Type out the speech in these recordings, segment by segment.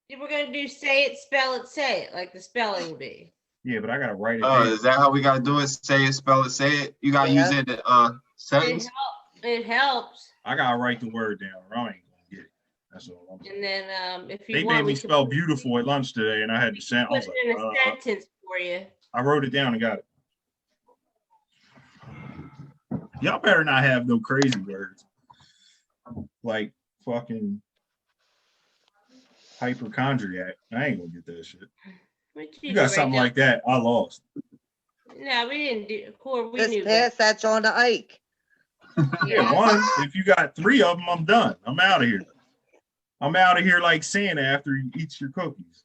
We're gonna do say it, like the spelling bee. Yeah, but I gotta write it down. Is that how we gotta do it? Say it, spell it, say it. You gotta use it in sentence. It helps. I gotta write the word down, or I ain't gonna get it. That's all I'm saying. And then if you they made me spell beautiful at lunch today, and I had to send. I was like, in a sentence for you. I wrote it down and got it. Y'all better not have no crazy words like fucking hypochondriac. I ain't gonna get that shit. You got something like that, I lost. No, we didn't do. Of course, we Just knew pass that on to Ike. Yeah, one. If you got 3 of them, I'm done. I'm out of here. I'm out of here like Santa after he eats your cookies.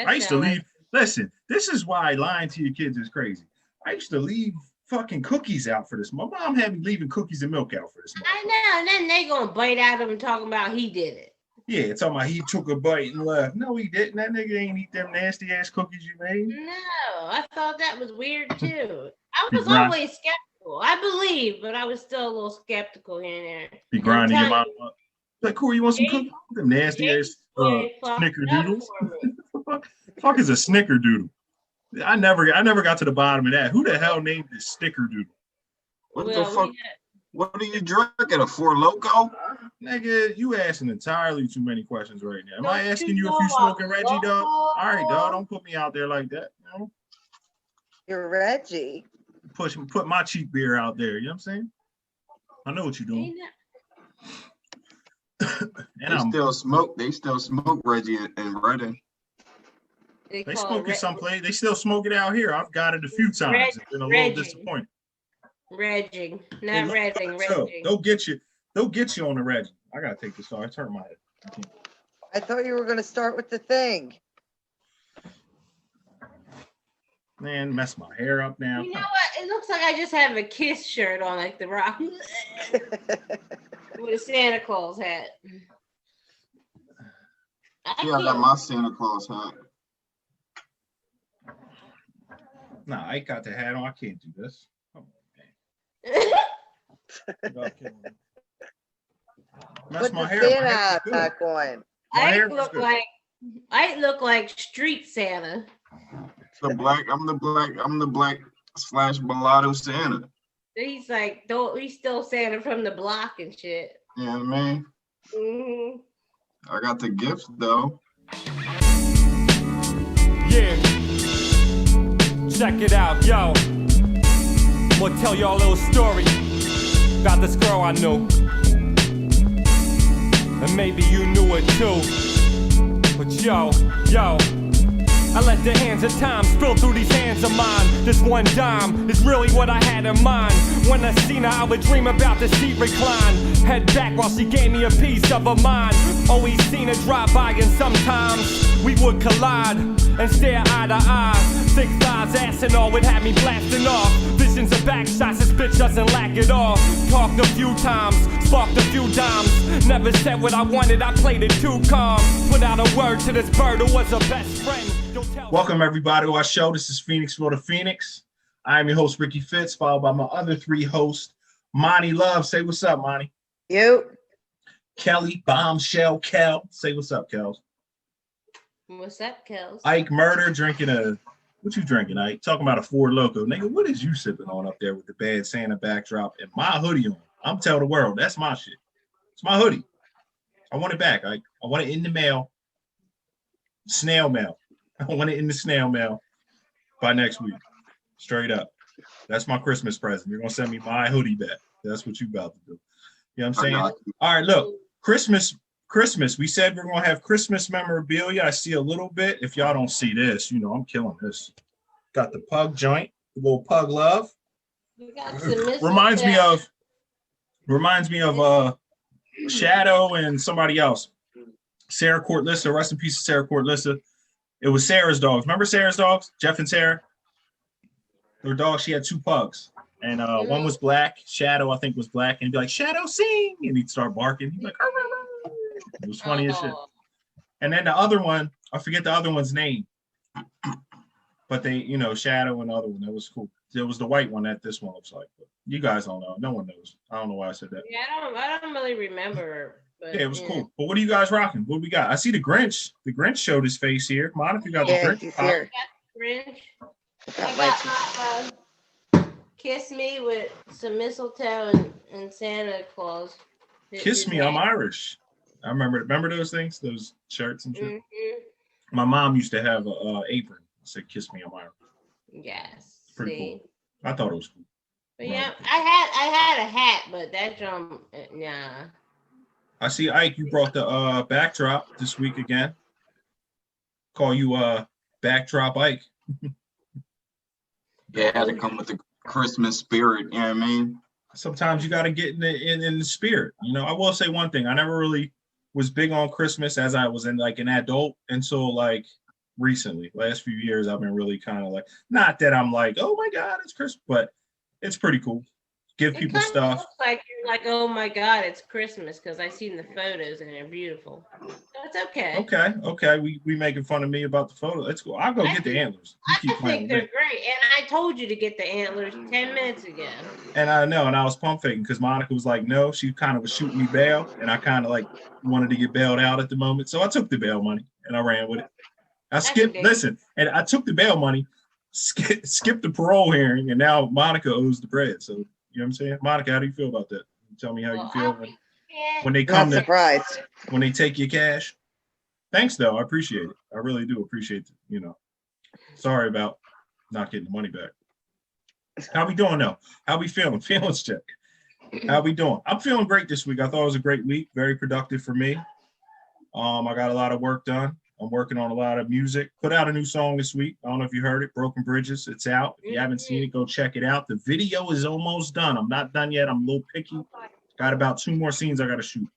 I used to leave. Listen, this is why lying to your kids is crazy. I used to leave fucking cookies out for this. My mom had me leaving cookies and milk out for this. I know, and then they gonna bite out of him talking about he did it. Yeah, talking about he took a bite and left. No, he didn't. That nigga ain't eat them nasty ass cookies you made. No, I thought that was weird too. I was always skeptical. I believe, but I was still a little skeptical here and there. Be grinding your mom up. Like, cool, you want some cookies? Them nasty ass snickerdoodles. Fuck is a snickerdoodle? I never got to the bottom of that. Who the hell named this snickerdoodle? What the fuck? What are you drinking? A Four Loko? Nigga, you asking entirely too many questions right now. Am I asking you if you smoking Reggie, dog? All right, dog. Don't put me out there like that. You know? You're Reggie. Put my cheap beer out there. You know what I'm saying? I know what you're doing. And they still smoke Reggie and Redding. They smoke it someplace. They still smoke it out here. I've got it a few times. It's been a little disappointing. Regging, not Redding. They'll get you on the Reggie. I gotta take this off. I turned my head. I thought you were gonna start with the thing. Man, mess my hair up now. You know what? It looks like I just have a Kiss shirt on, like the Rock with a Santa Claus hat. Yeah, I got my Santa Claus hat. Nah, I got the hat on. I can't do this. Put my hair back on. I look like street Santa. I'm the black / mulatto Santa. He's still Santa from the block and shit. You know what I mean? Mm-hmm. I got the gifts though. Yeah. Check it out, yo. I'm gonna tell y'all a little story about this girl I knew. And maybe you knew it too. But yo, I let the hands of time spill through these hands of mine. This one dime is really what I had in mind. When I seen her, I would dream about the seat recline. Head back while she gave me a piece of her mind. Always seen her drive by and sometimes we would collide and stare eye to eye. 6 thighs, ass and all would have me blasting off. Visions of back shots, this bitch doesn't lack it all. Talked a few times, sparked a few dimes. Never said what I wanted, I played it too calm. Put out a word to this bird who was her best friend. Welcome everybody to our show. This is Phoenixville to Phoenix. I am your host, Ricky Fitz, followed by my other 3 hosts. Monty Love, say what's up, Monty. You. Kelly, Bombshell, Kel. Say what's up, Kels. What's up, Kels? Ike Murder drinking what you drinking, Ike? Talking about a Four Loko. Nigga, what is you sipping on up there with the bad Santa backdrop and my hoodie on? I'm telling the world, that's my shit. It's my hoodie. I want it back, Ike. I want it in the mail. Snail mail. I want it in the snail mail by next week. Straight up. That's my Christmas present. You're going to send me my hoodie back. That's what you about to do. You know what I'm saying? All right, look. Christmas. We said we're going to have Christmas memorabilia. I see a little bit. If y'all don't see this, you know, I'm killing this. Got the pug joint, the little pug love. Reminds me of Shadow and somebody else. Sarah Courtlissa. Rest in peace to Sarah Courtlissa. It was Sarah's dogs. Remember Sarah's dogs? Jeff and Sarah? Their dog, she had 2 pugs. And one was black. Shadow, I think, was black. And he'd be like, Shadow, sing. And he'd start barking. He'd be like, arr, arr, arr. It was funny as shit. And then the other one, I forget the other one's name. But they, you know, Shadow and the other one, that was cool. It was the white one that this one looks like. But you guys don't know. No one knows. I don't know why I said that. Yeah, I don't really remember But, Yeah, it was cool. But what are you guys rocking? What we got? I see the Grinch. The Grinch showed his face here. Monica got the Yeah, Grinch. he's pop. here. Grinch. That I might got my Kiss Me with some mistletoe and Santa Claus. Kiss Me, I'm Irish. I remember those things, those shirts and shit. Mm-hmm. My mom used to have a apron that said "Kiss Me, I'm Irish." Yes. Pretty See. cool. I thought it was cool. But yeah, I had a hat, but that drum, nah. I see Ike. You brought the backdrop this week again. Call you backdrop Ike. Yeah, it had to come with the Christmas spirit, you know what I mean? Sometimes you got to get in the spirit. You know, I will say one thing. I never really was big on Christmas as I was an adult until like recently. Last few years, I've been really kind of like, not that I'm like, oh my God, it's Christmas, but it's pretty cool. Give It people kind of stuff. looks like you're like, oh my God, it's Christmas, because I've seen the photos and they're beautiful. So it's okay. Okay. We making fun of me about the photo. Let's go. I'll go get the antlers. You I keep playing think with they're me. great. And I told you to get the antlers 10 minutes ago. And I know, and I was pump faking because Monica was like, no, she kind of was shooting me bail, and I kind of like wanted to get bailed out at the moment. So I took the bail money and I ran with it. I skipped, listen, and I took the bail money, skipped the parole hearing, and now Monica owes the bread. So, you know what I'm saying? Monica, how do you feel about that? Tell me how you feel when they come not surprised. when they take your cash. Thanks, though. I appreciate it. I really do appreciate it. You know, sorry about not getting the money back. How we doing, though? How we feeling? Feelings check. How we doing? I'm feeling great this week. I thought it was a great week. Very productive for me. I got a lot of work done. I'm working on a lot of music. Put out a new song this week. I don't know if you heard it, Broken Bridges. It's out. If you haven't seen it, go check it out. The video is almost done. I'm not done yet. I'm a little picky. Got about 2 more scenes I got to shoot.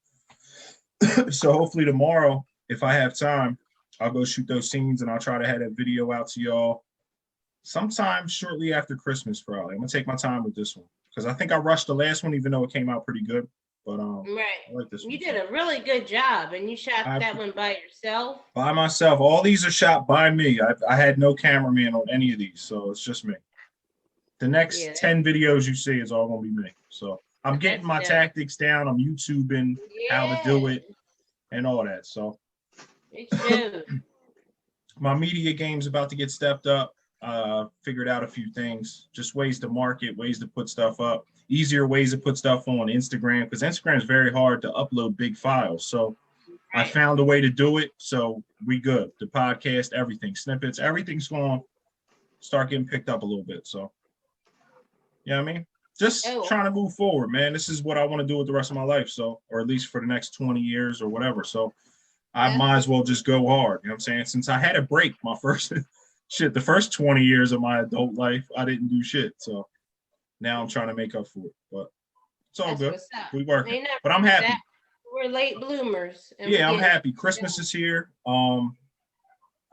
So hopefully tomorrow, if I have time, I'll go shoot those scenes and I'll try to have that video out to y'all sometime shortly after Christmas, probably. I'm going to take my time with this one because I think I rushed the last one, even though it came out pretty good. But right. I like this one. You did a really good job, and you shot that one by yourself. By myself. All these are shot by me. I had no cameraman on any of these, so it's just me. The next 10 videos you see is all gonna be me. So I'm getting my tactics down. I'm YouTubing how to do it and all that. So my media game's about to get stepped up. Figured out a few things, just ways to market, ways to put stuff up, easier ways to put stuff on Instagram, because Instagram is very hard to upload big files. So I found a way to do it. So we good. The podcast, everything, snippets, everything's going to start getting picked up a little bit. So, you know what I mean? Just trying to move forward, man. This is what I want to do with the rest of my life. So, or at least for the next 20 years or whatever. So I might as well just go hard. You know what I'm saying? Since I had a break, my first the first 20 years of my adult life, I didn't do shit. So now I'm trying to make up for it. But it's all good. We working. But I'm happy. We're late bloomers. Yeah, I'm happy. Christmas is here. I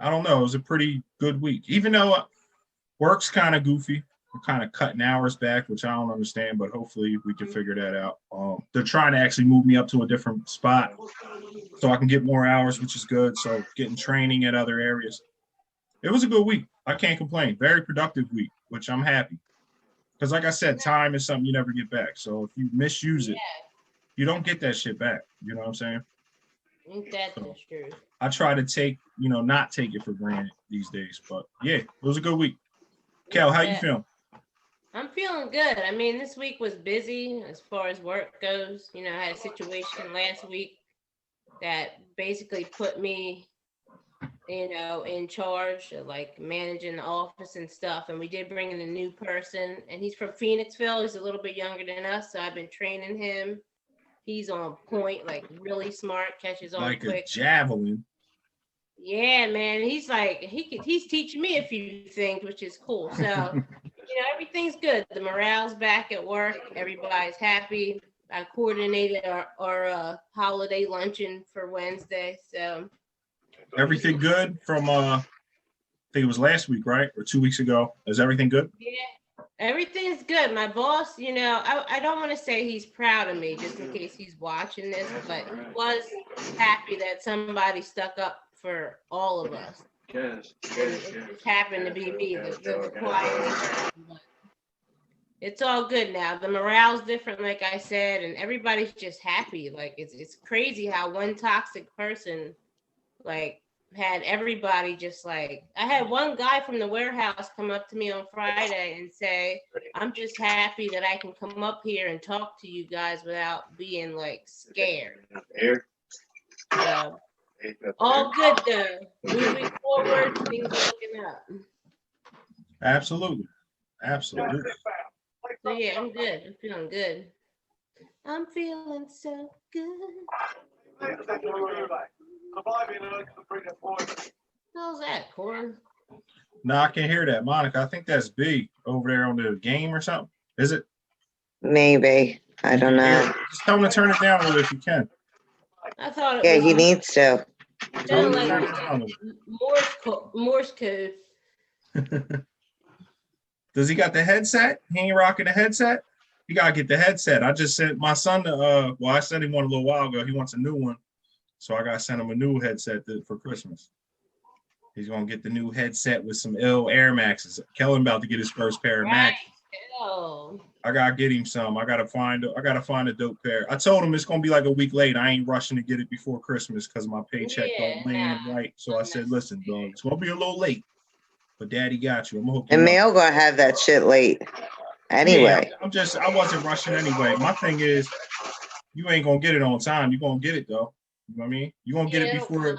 don't know. It was a pretty good week. Even though work's kind of goofy. We're kind of cutting hours back, which I don't understand, but hopefully we can figure that out. They're trying to actually move me up to a different spot so I can get more hours, which is good. So getting training at other areas. It was a good week. I can't complain. Very productive week, which I'm happy. Because like I said, time is something you never get back. So if you misuse it, you don't get that shit back. You know what I'm saying? That's true. I try to not take it for granted these days. But yeah, it was a good week. Cal, how you feeling? I'm feeling good. I mean, this week was busy as far as work goes. I had a situation last week that basically put me in charge of like managing the office and stuff. And we did bring in a new person, and he's from Phoenixville. He's a little bit younger than us. So I've been training him. He's on point, like really smart, catches on like quick. A javelin. Yeah, man. He's like, he's teaching me a few things, which is cool. So, everything's good. The morale's back at work. Everybody's happy. I coordinated our holiday luncheon for Wednesday. So everything good from I think it was last week, right? Or 2 weeks ago. Is everything good? Yeah, everything's good. My boss, I don't want to say he's proud of me just in case he's watching this, but he was happy that somebody stuck up for all of us. Yes. It just happened to be me, the quiet. It's all good now. The morale's different, like I said, and everybody's just happy. Like it's crazy how one toxic person like had everybody just like. I had one guy from the warehouse come up to me on Friday and say, "I'm just happy that I can come up here and talk to you guys without being like scared." So, all good though. Moving forward, things are looking up. Absolutely. Absolutely. So yeah, I'm good. I'm feeling good. I'm feeling so good. How's that, Corn? No, I can't hear that. Monica, I think that's B over there on the game or something. Is it? Maybe. I You don't can hear know. it. Just tell him to turn it down a little if you can. I thought it Yeah, was he needs to. Tell him sounded to like turn it down a little. Morse code. Does he got the headset? He ain't rocking the headset? You gotta get the headset. I just sent my son to I sent him one a little while ago. He wants a new one. So I gotta send him a new headset for Christmas. He's gonna get the new headset with some ill Air Maxes. Kellen about to get his first pair of Max. Oh. I gotta get him some. I gotta find a dope pair. I told him it's gonna be like a week late. I ain't rushing to get it before Christmas because my paycheck don't land right. So I said, listen, dog, it's gonna be a little late, but Daddy got you. I'm gonna hook you And up. mail gonna have that shit late. Anyway. Yeah, I wasn't rushing anyway. My thing is, you ain't gonna get it on time. You're gonna get it though. You know what I mean? You're gonna get it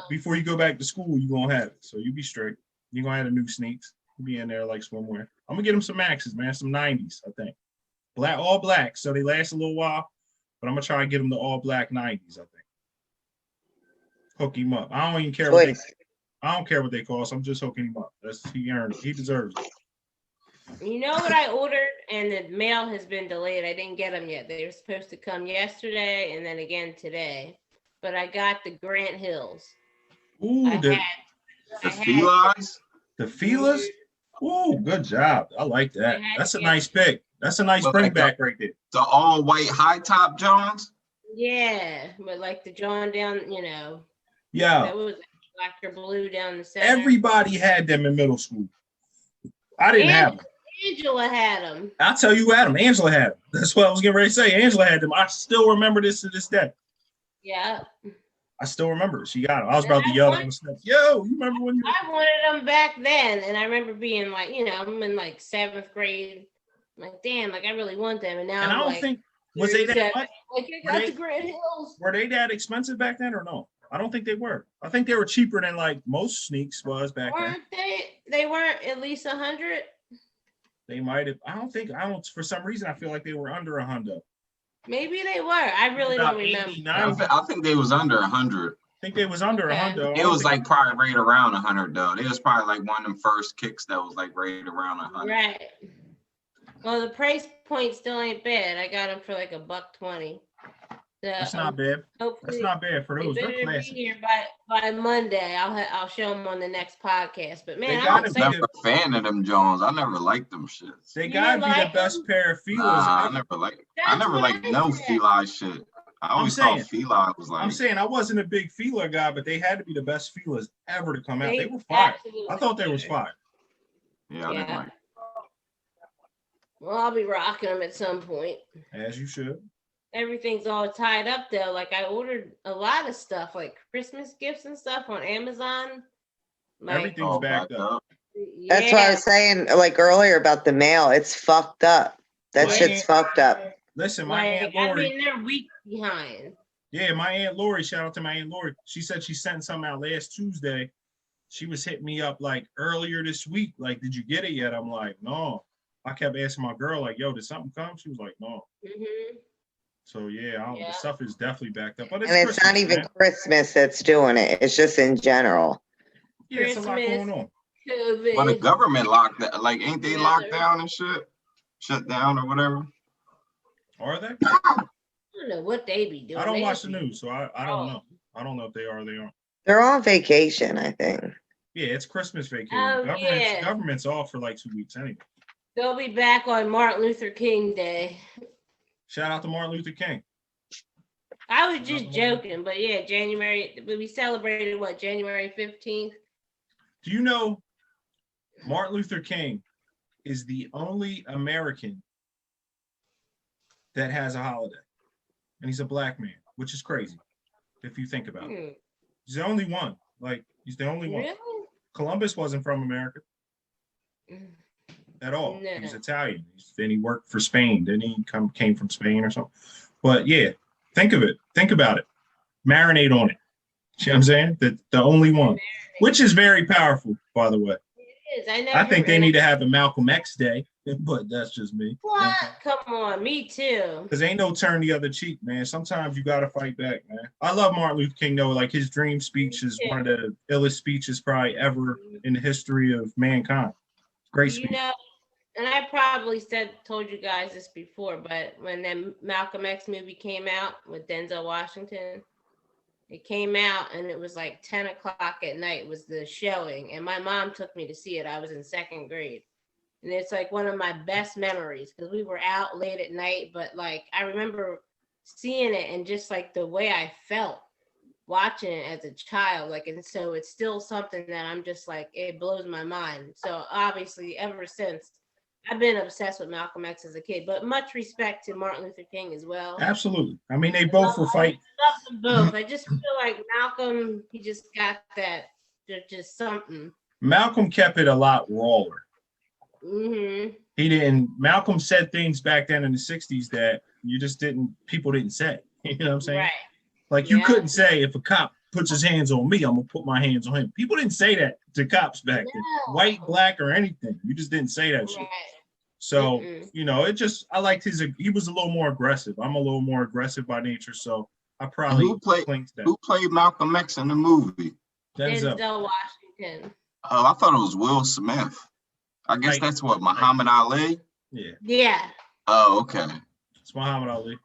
before you go back to school, you're gonna have it. So you be straight. You're gonna have the new sneaks. You'll be in there like swimwear. I'm gonna get him some Maxes, man, some 90s, I think. All black, so they last a little while, but I'm gonna try and get him the all black 90s, I think. Hook him up. I don't even care I don't care what they cost. I'm just hooking him up. He earned it. He deserves it. You know what I ordered, and the mail has been delayed. I didn't get them yet. They were supposed to come yesterday and then again today. But I got the Grant Hills. Ooh, The felines? The Feelers? Ooh, good job. I like that. That's a nice pick. That's a nice bring back right there. The all white high top Johns? Yeah, but like the drawn down, Yeah. that was black or blue down the center. Everybody had them in middle school. I didn't have them. Angela had them. I'll tell you who had them. Angela had them. That's what I was getting ready to say. Angela had them. I still remember this to this day. Yeah. I still remember it. She got them. I was about to yell on the steps. Yo, you remember when you? I wanted them back then, and I remember being like, I'm in like 7th grade. I'm like, damn, like I really want them, and now And I'm I don't like, think was they that much? like I got the Grant Hills. Were they that expensive back then or no? I don't think they were. I think they were cheaper than like most sneaks was back then. Weren't they weren't at least 100. They might have. I don't. For some reason, I feel like they were under $100. Maybe they were. I really don't remember. I think they was under 100. I think they was under 100. It was like probably right around 100 though. It was probably like one of them first kicks that was like right around 100. Right. Well, the price point still ain't bad. I got them for like $120. That's not bad. That's not bad for those. They're classic. Here by Monday. I'll show them on the next podcast. But man, I was never a fan of them Jones. I never liked them shits. They gotta be the best pair of feelers. I never liked no Feli shit. I always thought Feli was like. I'm saying I wasn't a big feeler guy, but they had to be the best feelers ever to come out. They were fire. I thought they was fire. Yeah, I didn't like. Well, I'll be rocking them at some point. As you should. Everything's all tied up though. Like I ordered a lot of stuff, like Christmas gifts and stuff on Amazon. Like, everything's backed up. Yeah. That's what I was saying like earlier about the mail. It's fucked up. That shit's fucked up. Listen, my Aunt Lori. I mean, they're weeks behind. Yeah, my Aunt Lori, shout out to my Aunt Lori. She said she sent something out last Tuesday. She was hitting me up like earlier this week. Like, did you get it yet? I'm like, no. I kept asking my girl, like, yo, did something come? She was like, no. Mm-hmm. So yeah, the stuff is definitely backed up. But it's Christmas, not even Christmas that's doing it. It's just in general. Yeah, it's a lot going on. Well, the government locked that, like, ain't they locked down and shit? Shut down or whatever? Are they? I don't know what they be doing. I don't watch the news, so I don't know. I don't know if they are or they aren't. They're on vacation, I think. Yeah, it's Christmas vacation. Oh, Government's off for like 2 weeks anyway. They'll be back on Martin Luther King Day. Shout out to Martin Luther King. I was just joking, but yeah, we celebrated January 15th? Do you know Martin Luther King is the only American that has a holiday, and he's a black man, which is crazy if you think about it. Hmm. He's the only one. Like, he's the only one. Really? Columbus wasn't from America at all. No. He was Italian. Then he worked for Spain. Then he came from Spain or something. But yeah, think of it. Think about it. Marinate on it. You know what I'm saying? The only one, which is very powerful, by the way. It is. I think they need to have a Malcolm X Day, but that's just me. What? Come on, me too. Because ain't no turn the other cheek, man. Sometimes you got to fight back, man. I love Martin Luther King, though. Like, his dream speech is one of the illest speeches probably ever in the history of mankind. Great speech. You know, and I probably told you guys this before, but when the Malcolm X movie came out with Denzel Washington, it came out and it was like 10 o'clock at night was the showing. And my mom took me to see it. I was in second grade. And it's like one of my best memories because we were out late at night. But like, I remember seeing it and just like the way I felt watching it as a child. Like, and so it's still something that I'm just like, it blows my mind. So obviously ever since, I've been obsessed with Malcolm X as a kid, but much respect to Martin Luther King as well. Absolutely. I mean, they both were fighting. I love them both. I just feel like Malcolm, he just got that, just something. Malcolm kept it a lot rawer. Mm-hmm. Malcolm said things back then in the 60s that people didn't say. You know what I'm saying? Right. Like, you couldn't say, if a cop puts his hands on me, I'm going to put my hands on him. People didn't say that to cops back then. White, black, or anything. You just didn't say that shit. So, you know, I liked he was a little more aggressive. I'm a little more aggressive by nature, so I probably who played Malcolm X in the movie? Denzel Washington. Oh, I thought it was Will Smith. I guess that's what, Muhammad Ali? Yeah. Yeah. Oh, okay. It's Muhammad Ali.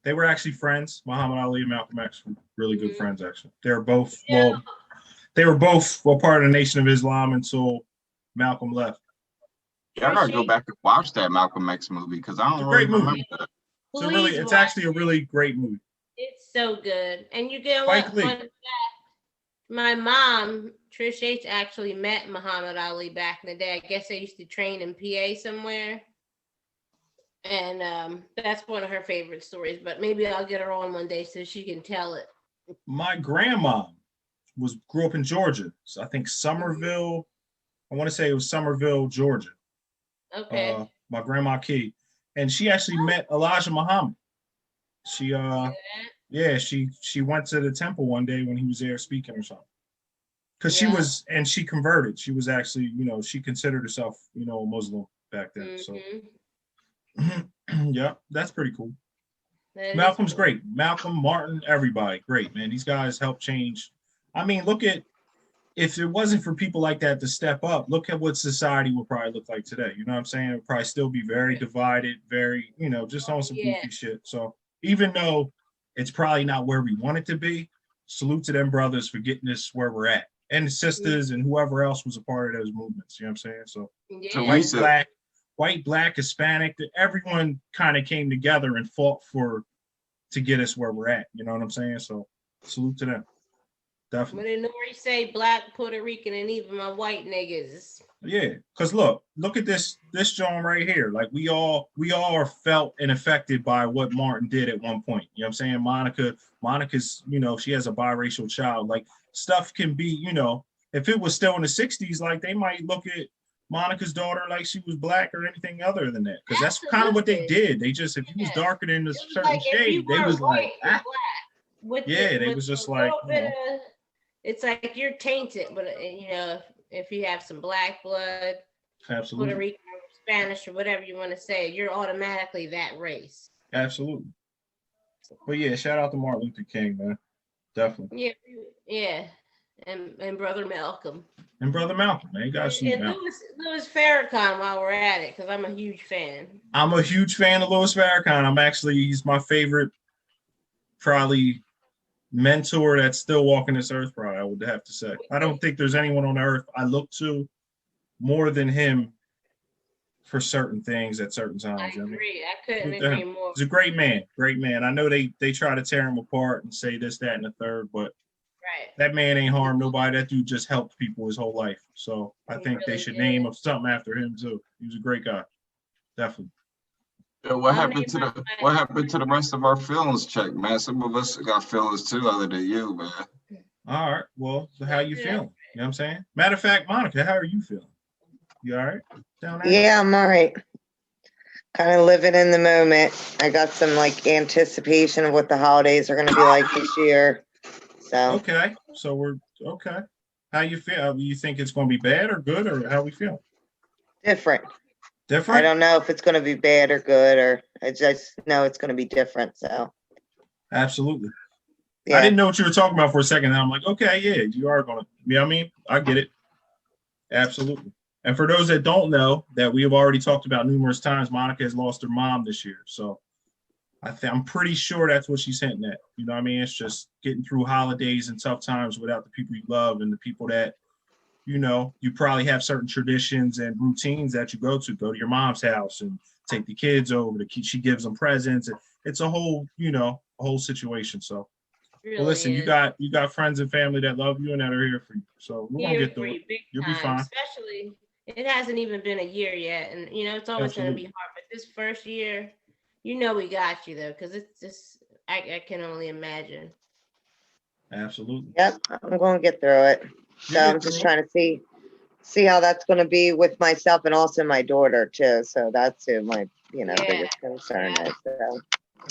They were actually friends. Muhammad Ali and Malcolm X were really good friends, actually. They were both, they were both part of the Nation of Islam until Malcolm left. Yeah, I gotta go back and watch that Malcolm X movie because I don't really remember that. It's actually a really great movie. It's so good. And you get my mom, Trish H, actually met Muhammad Ali back in the day. I guess they used to train in PA somewhere. And that's one of her favorite stories, but maybe I'll get her on one day so she can tell it. My grandma grew up in Georgia. So I think Somerville, I want to say it was Somerville, Georgia. Okay. My grandma Key. And she actually met Elijah Muhammad. She she went to the temple one day when he was there speaking or something. Because she converted. She was actually, you know, she considered herself, you know, a Muslim back then. So yeah, that's pretty cool. Malcolm's great. Malcolm, Martin, everybody, great, man. These guys helped change. I mean, if it wasn't for people like that to step up, look at what society would probably look like today. You know what I'm saying? It would probably still be very divided, very, you know, just on some goofy shit. So even though it's probably not where we want it to be, salute to them brothers for getting us where we're at. And the sisters and whoever else was a part of those movements. You know what I'm saying? So white, black, Hispanic, everyone kind of came together and fought to get us where we're at. You know what I'm saying? So salute to them. Definitely. When Nori say black, Puerto Rican, and even my white niggas. Yeah, because look at this John right here. Like we all are felt and affected by what Martin did at one point. You know what I'm saying? Monica's, you know, she has a biracial child. Like stuff can be, you know, if it was still in the 60s, like they might look at Monica's daughter like she was black or anything other than that. Because that's kind of what they did. They just, if you was darker than a certain shade, they was like, they was just like, it's like you're tainted, but you know, if you have some black blood, absolutely, Puerto Rican, or Spanish, or whatever you want to say, you're automatically that race. Absolutely. But yeah, shout out to Martin Luther King, man. Definitely. Yeah. And Brother Malcolm. And Brother Malcolm, man. You guys see Malcolm. Louis Farrakhan while we're at it, because I'm a huge fan. I'm a huge fan of Louis Farrakhan. He's my favorite, probably mentor that's still walking this earth, probably, I would have to say. I don't think there's anyone on earth I look to more than him for certain things at certain times. I agree. I couldn't agree more. He's a great man. I know they try to tear him apart and say this, that, and the third, but that man ain't harmed nobody. That dude just helped people his whole life. So I think they should name something after him too. He was a great guy. Definitely. What Some happened to neighbors the might- what happened to the rest of our feelings check, man? Some of us got feelings too, other than you, man. All right. Well, so how you feeling? You know what I'm saying? Matter of fact, Monica, how are you feeling? You all right down there? Yeah, I'm all right. Kind of living in the moment. I got some like anticipation of what the holidays are going to be like this year. So Okay. So we're okay. How you feel? You think it's going to be bad or good, or how we feel? different. I Different? don't know if it's going to be bad or good, or I just know it's going to be different. So Absolutely. I yeah, didn't know what you were talking about for a second. And I'm like, okay, yeah, you are going to. You know what I mean? I get it. Absolutely. And for those that don't know, that we have already talked about numerous times, Monica has lost her mom this year. So I'm pretty sure that's what she's hinting at. You know what I mean? It's just getting through holidays and tough times without the people you love and the people that, you know, you probably have certain traditions and routines that you go to your mom's house and take the kids over she gives them presents. It's a whole, you know, a whole situation. So Really well, listen, you is. got friends and family that love you and that are here for you. So we're gonna Here get for through you it. big You'll be time, fine. especially it hasn't even been a year yet, and you know it's always going to be Absolutely. hard. But this first year, you know we got you though, because it's just I can only imagine. Absolutely. yep, I'm going to get through it. So You'll I'm get just through it. trying to see how that's going to be with myself and also my daughter too. So that's who my Yeah, biggest concern yeah. is. So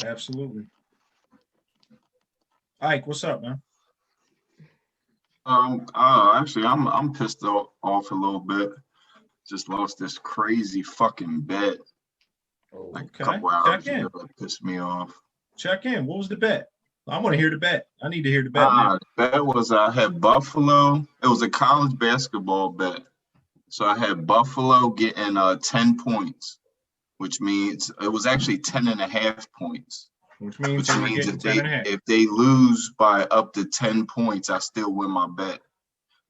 Absolutely. Ike, what's up, man? Actually, I'm pissed off a little bit. Just lost this crazy fucking bet like Okay. a couple hours Check in. ago. That pissed me off. Check in. What was the bet? I want to hear the bet. I need to hear the bet, man. The bet was I had Buffalo. It was a college basketball bet. So I had Buffalo getting 10 points, which means it was actually 10.5 points. Which means Which they were means getting 10.5. if they lose by up to 10 points, I still win my bet.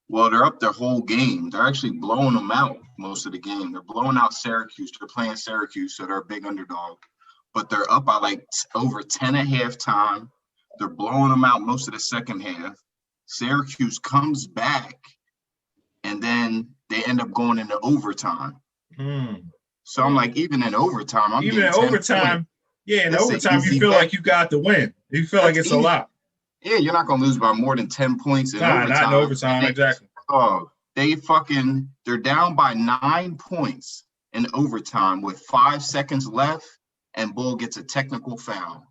Well, they're up their whole game. They're actually blowing them out most of the game. They're blowing out Syracuse. They're playing Syracuse, so they're a big underdog. But they're up by like over 10 at halftime. They're blowing them out most of the second half. Syracuse comes back, and then they end up going into overtime. So I'm like, even in overtime, I'm even in getting 10 overtime. points. Yeah, in That's an overtime, you easy feel bet. like you got the win. You feel like That's it's a easy. lot. Yeah, you're not gonna lose by more than 10 points in Nah, overtime. not in overtime, exactly. Oh, they're down by 9 points in overtime with 5 seconds left, and Bull gets a technical foul.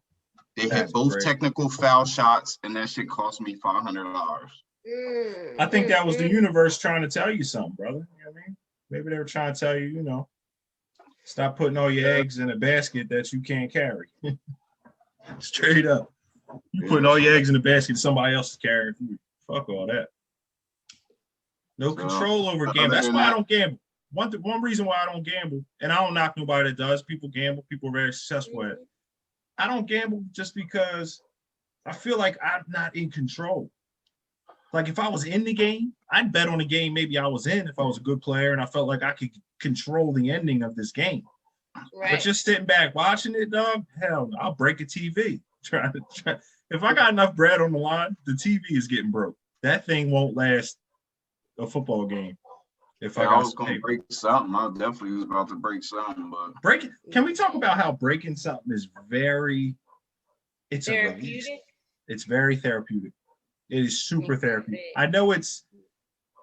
They That's hit both crazy. technical foul shots, and that shit cost me $500. I think that was the universe trying to tell you something, brother. You know what I mean? Maybe they were trying to tell you, you know, stop putting all your eggs in a basket that you can't carry. Straight up. You putting all your eggs in a basket somebody else is carrying for you. Fuck all that. No control over gambling. That's why I don't gamble. One reason why I don't gamble, and I don't knock nobody that does. People gamble. People are very successful at it. I don't gamble just because I feel like I'm not in control. Like if I was in the game, I'd bet on the game maybe I was in if I was a good player and I felt like I could control the ending of this game. Right. But just sitting back watching it, dog, hell, I'll break a TV. If I got enough bread on the line, the TV is getting broke. That thing won't last a football game. If I was gonna break something, I definitely was about to break something, but break it. Can we talk about how breaking something is it's therapeutic? a release. It's very therapeutic. It is super therapeutic. I know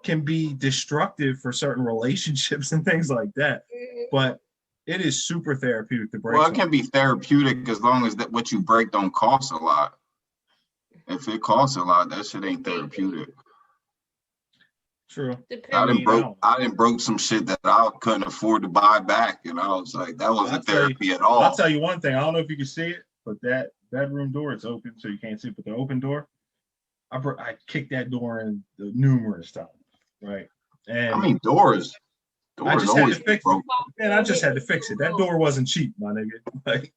can be destructive for certain relationships and things like that, but it is super therapeutic to break. Well, it can be therapeutic as long as what you break don't cost a lot. If it costs a lot, that shit ain't therapeutic. True. I didn't broke some shit that I couldn't afford to buy back, and I was like, that wasn't therapy at all. I'll tell you one thing. I don't know if you can see it, but that bedroom door is open, so you can't see it. But the open door, I kicked that door in numerous times, right? And I mean, doors I just had to fix broke. it. Man, I just had to fix it. That door wasn't cheap, my nigga. Like,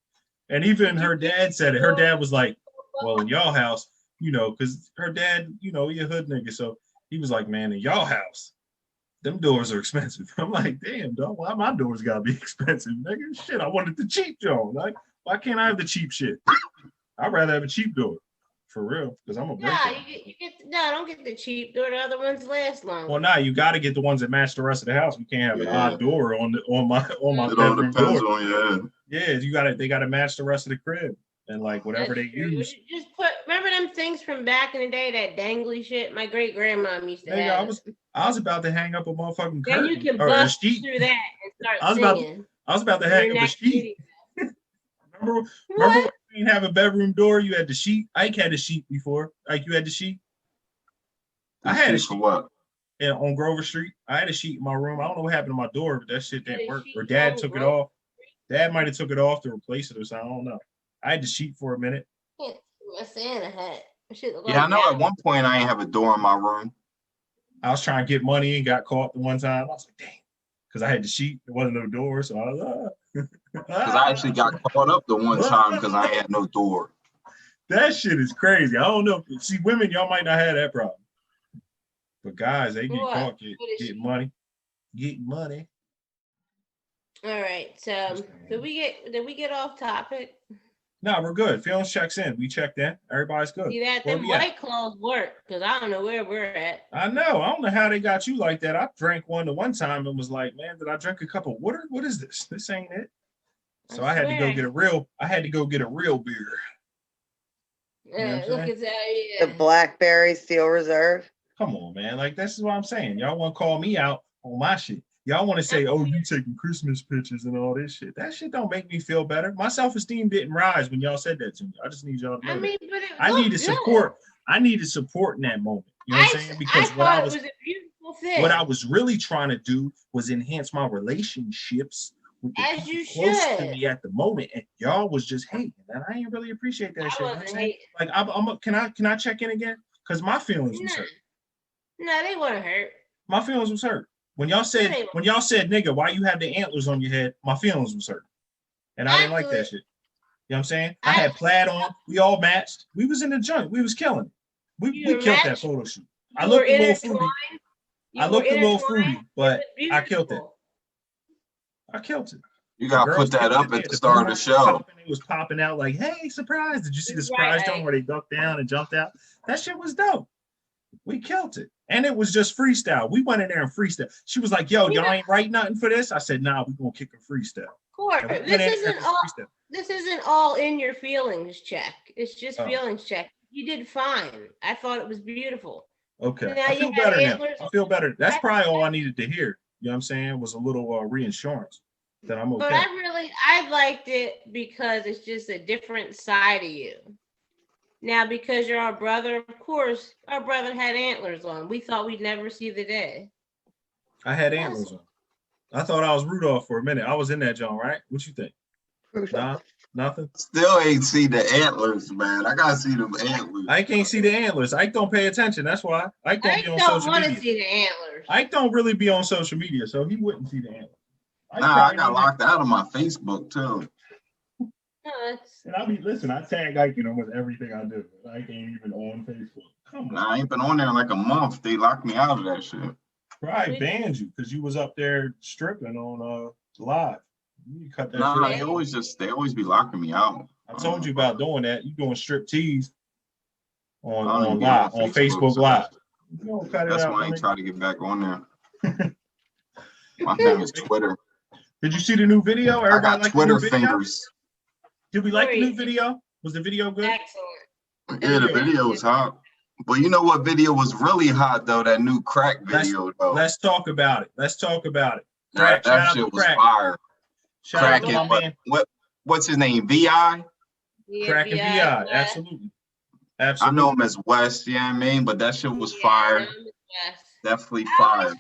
and even her dad said it. Her dad was like, well, in y'all house, you know, because her dad, you know, he a hood nigga. So he was like, man, in y'all house, them doors are expensive. I'm like, damn, dog, why my doors gotta be expensive, nigga? Shit, I wanted the cheap joint. Like, why can't I have the cheap shit? I'd rather have a cheap door. For real, because I'm a breaker. Don't get the cheap door. The other ones last long. Well, you got to get the ones that match the rest of the house. We can't have an odd door on my bedroom door. Yeah, they gotta match the rest of the crib. And like whatever That's they true. use. Just remember them things from back in the day, that dangly shit? My great grandmom used to Nigga, have. I was about to hang up a motherfucking Then you curtain can or a bust sheet. through that and start I singing. was about to in hang your up a next sheet. video. Remember What? when you didn't have a bedroom door? You had the sheet. Ike had a sheet before. Like you had the sheet. I had a For sheet what? on Grover Street. I had a sheet in my room. I don't know what happened to my door, but that shit You had didn't a work. sheet Or Dad on took it Grover off. Dad might have took it off to replace it or something. I don't know. I had the sheet for a minute. Can't see my Santa hat. That shit look Yeah, I like know that. at one point I ain't have a door in my room. I was trying to get money and got caught the one time. I was like, dang, because I had the sheet. There wasn't no door, so I was Because I actually got caught up the one time because I had no door. That shit is crazy. I don't know. See, women, y'all might not have that problem. But guys, they get What? caught What is getting she? money. Getting money. All right. So did we get off topic? No, we're good. Feelings checks in. We checked in. Everybody's good. See that Where them we at? white claws work, because I don't know where we're at. I know. I don't know how they got you like that. I drank one the one time and was like, man, did I drink a cup of water? What is this? This ain't it. So I had to go swear. get a real beer. You know what I'm Look saying? at that. The Blackberry Steel Reserve. Come on, man. Like, this is what I'm saying. Y'all want to call me out on my shit. Y'all want to say, oh, you taking Christmas pictures and all this shit. That shit don't make me feel better. My self-esteem didn't rise when y'all said that to me. I just need y'all to know I mean, that. but it I looked needed good. support. I needed support in that moment. You know what I'm saying? Because I thought it was a beautiful thing. what I was really trying to do was enhance my relationships with the As people you close to should. me at the moment, and y'all was just hating, and I ain't really appreciate that I shit. You know what I'm wasn't saying? hating. Like, can I check in again? Because my feelings was hurt. No, they weren't hurt. My feelings was hurt. When y'all said, nigga, why you have the antlers on your head, my feelings was hurt. And I didn't like that shit. You know what I'm saying? I had plaid on. We all matched. We was in the joint. We was killing it. We killed that photo shoot. I looked a little fruity. But I killed it. I killed it. You gotta put that up at the start of the show. It was popping out like, hey, surprise. Did you see the surprise joint where they ducked down and jumped out? That shit was dope. We killed it. And it was just freestyle. We went in there and freestyle. She was like, yo, y'all ain't write nothing for this? I said, nah, we gonna kick a freestyle. Tort, this isn't all in your feelings check. It's just feelings check. You did fine. I thought it was beautiful. Okay. Now I feel better now. I feel better. That's probably all I needed to hear. You know what I'm saying? Was a little reinsurance that I'm okay. But I liked it because it's just a different side of you. Now, because you're our brother, of course, our brother had antlers on. We thought we'd never see the day. I had antlers on. I thought I was Rudolph for a minute. I was in that joint, right? What you think? Nah, nothing. Still ain't see the antlers, man. I gotta see them antlers. I can't see the antlers. Ike don't pay attention. That's why. Ike don't be on social media. I don't want to see the antlers. Ike don't really be on social media, so he wouldn't see the antlers. Nah, I got locked out of my Facebook too. And I tag Ike in almost everything I do. Ike ain't even on Facebook. Come on. Nah, I ain't been on there in like a month. They locked me out of that shit. Probably banned you because you was up there stripping on live. You cut that. Nah, they always be locking me out. I told you about doing that. You doing strip tease on live on Facebook Live. That's why I ain't trying to get back on there. My thing is Twitter. Did you see the new video? Everybody I got Twitter fingers. Did we like the new video? Was the video good? Excellent. Yeah, the video was hot. But you know what video was really hot though? That new crack video though. Let's talk about it. Crack, that shit was fire. Shout out to my man. What's his name? VI? Yeah, Crack and VI. Absolutely. I know him as West, you know what I mean? But that shit was fire. Definitely fire.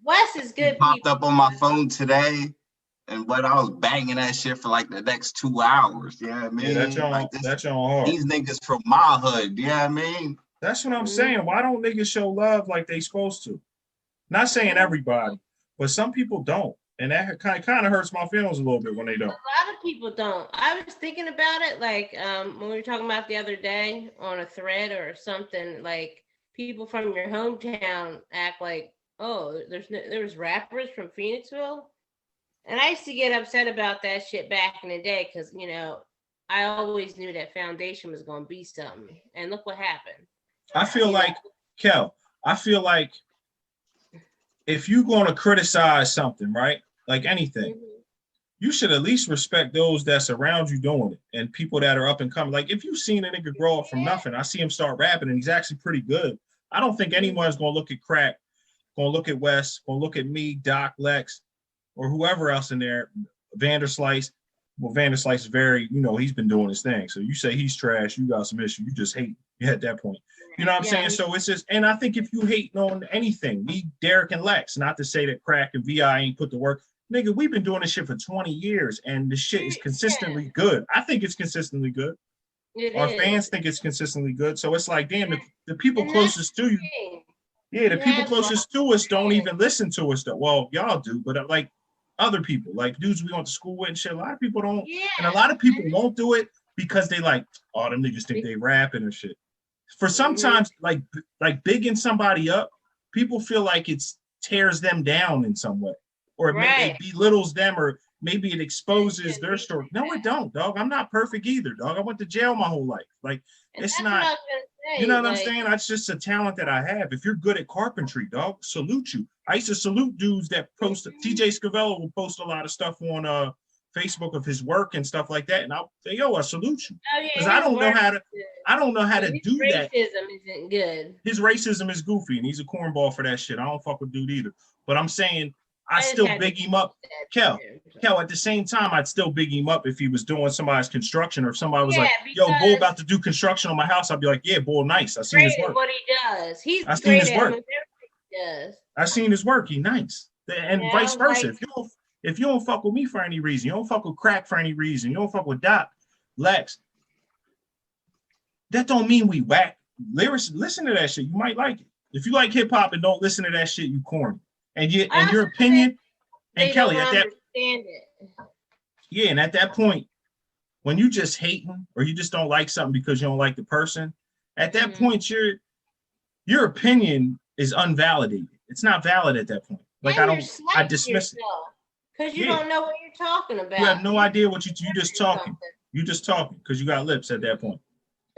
Wes is good. He popped up on my phone today. And I was banging that shit for like the next 2 hours. You know what I mean? Yeah, that's on hard. These niggas from my hood, you know what I mean? That's what I'm saying. Why don't niggas show love like they supposed to? Not saying everybody, but some people don't. And that kind of hurts my feelings a little bit when they don't. A lot of people don't. I was thinking about it like when we were talking about the other day on a thread or something, like people from your hometown act like, oh, there's rappers from Phoenixville. And I used to get upset about that shit back in the day because, you know, I always knew that foundation was going to be something. And look what happened. I feel like, Kel, if you're going to criticize something, right? Like anything, you should at least respect those that surround you doing it and people that are up and coming. Like if you've seen a nigga grow up from nothing, I see him start rapping and he's actually pretty good. I don't think anyone's gonna look at Crack, gonna look at Wes, gonna look at me, Doc, Lex, or whoever else in there, Vanderslice. Well, Vanderslice is very, he's been doing his thing. So you say he's trash, you got some issue, you just hate at that point. You know what I'm saying? So it's just, and I think if you hate on anything, me, Derek, and Lex, not to say that Crack and VI ain't put the work. Nigga, we've been doing this shit for 20 years and the shit is consistently good. I think it's consistently good. Our fans think it's consistently good. So it's like, damn, the people closest to you. Yeah, the people closest to us don't even listen to us. Well, y'all do, but like other people, like dudes we went to school with and shit, a lot of people don't. And a lot of people won't do it because they like, oh, them niggas think they rapping and shit. For sometimes, like bigging somebody up, people feel like it tears them down in some way. Or maybe it belittles them, or maybe it exposes their story. No, it don't, dog. I'm not perfect either, dog. I went to jail my whole life. Like, it's not, you know what I'm saying? That's just a talent that I have. If you're good at carpentry, dog, salute you. I used to salute dudes that post, TJ Scavello will post a lot of stuff on Facebook of his work and stuff like that. And I'll say, yo, I salute you. Because I don't know how to do that. Racism isn't good. His racism is goofy and he's a cornball for that shit. I don't fuck with dude either. But I'm saying, I still big him up. Kel, at the same time, I'd still big him up if he was doing somebody's construction, or if somebody was like, yo, Bull about to do construction on my house. I'd be like, yeah, Bull, nice. I seen his work. What he does. I seen his work. Does. I seen his work. He nice. And vice versa. If you don't fuck with me for any reason, you don't fuck with Crack for any reason, you don't fuck with Doc, Lex, that don't mean we whack. Lyrics, listen to that shit. You might like it. If you like hip hop and don't listen to that shit, you corny. And your opinion, and Kelly, at that, and at that point, when you just hating or you just don't like something because you don't like the person, at that point, your opinion is unvalidated. It's not valid at that point. Like I dismiss it because you don't know what you're talking about. You have no idea what you just talking. You just talking because you got lips at that point.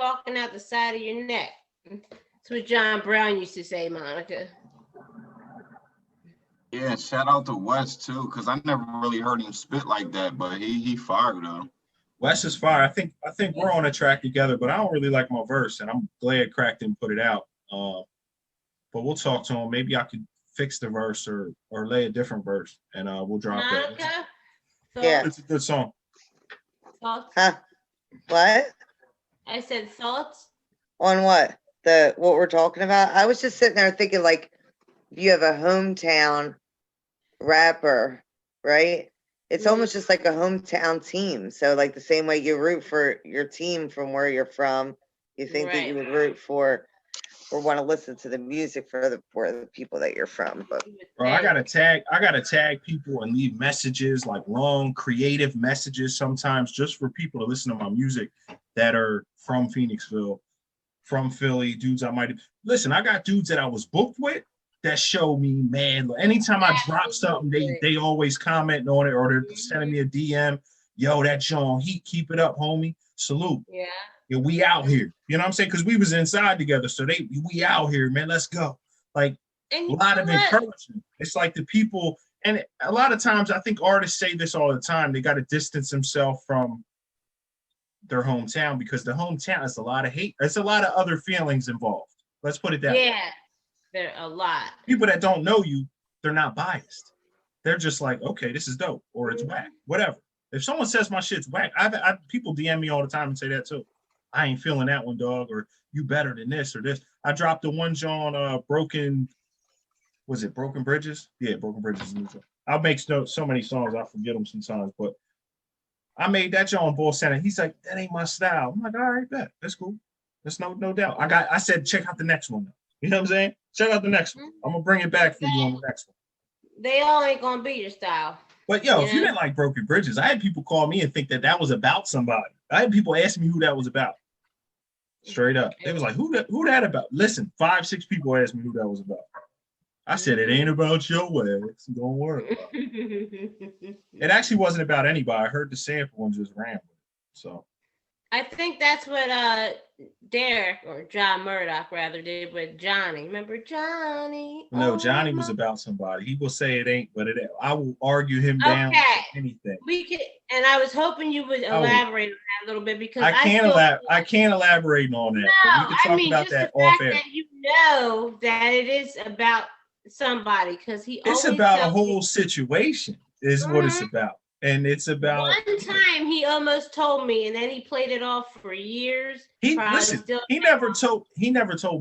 Talking out the side of your neck. That's what John Brown used to say, Monica. Yeah, shout out to Wes too, because I never really heard him spit like that, but he fired though. Wes is fire. I think we're on a track together, but I don't really like my verse, and I'm glad Crack didn't put it out. But we'll talk to him. Maybe I could fix the verse or lay a different verse, and we'll drop that. Yeah, it's a good song. Thoughts? Huh? What? I said thoughts. On what? What we're talking about? I was just sitting there thinking, like, you have a hometown rapper, right? It's almost just like a hometown team. So like the same way you root for your team from where you're from, you think that you would root for or want to listen to the music for the people that you're from. But bro, I gotta tag people and leave messages, like long creative messages sometimes, just for people to listen to my music that are from Phoenixville, from Philly, dudes I might listen. I got dudes that I was booked with that show me, man. Anytime I drop something, they always comment on it, or they're sending me a DM. Yo, that John Heat, keep it up, homie. Salute. Yeah, we out here. You know what I'm saying? Because we was inside together, so we out here, man. Let's go. Like a lot of encouragement. It's like the people, and a lot of times I think artists say this all the time. They got to distance themselves from their hometown because the hometown is a lot of hate. There's a lot of other feelings involved. Let's put it that way. Yeah. There are a lot. People that don't know you, they're not biased. They're just like, okay, this is dope, or it's whack, whatever. If someone says my shit's whack, I people DM me all the time and say that too. I ain't feeling that one, dog, or you better than this or this. I dropped the one John Broken Bridges? Yeah, Broken Bridges. I'll make so many songs, I forget them sometimes, but I made that John Bull Center. He's like, that ain't my style. I'm like, all right, bet. That's cool. That's no doubt. I said, check out the next one. You know what I'm saying? Check out the next one. I'm gonna bring it back for you on the next one. They all ain't gonna be your style. But yo, if you didn't like Broken Bridges, I had people call me and think that was about somebody. I had people ask me who that was about. Straight up. They was like, who that about? Listen, 5-6 people asked me who that was about. I said, it ain't about your ass. Don't worry about it. It actually wasn't about anybody. I heard the sample and just ran with it. So I think that's what Derek or John Murdoch rather did with Johnny. Remember Johnny? No, Oh, Johnny was my- about somebody. He will say it ain't, but I will argue him down Okay. to anything. We could, and I was hoping you would will. elaborate on that a little bit because I can't still I can't elaborate on that. no, But we can talk I mean about just that the off fact air. that you know that it is about somebody because he It's always about a tells whole me. situation, is what it's Mhm. about. And it's about One time he almost told me, and then he played it off for years. he Probably listen, still. he never told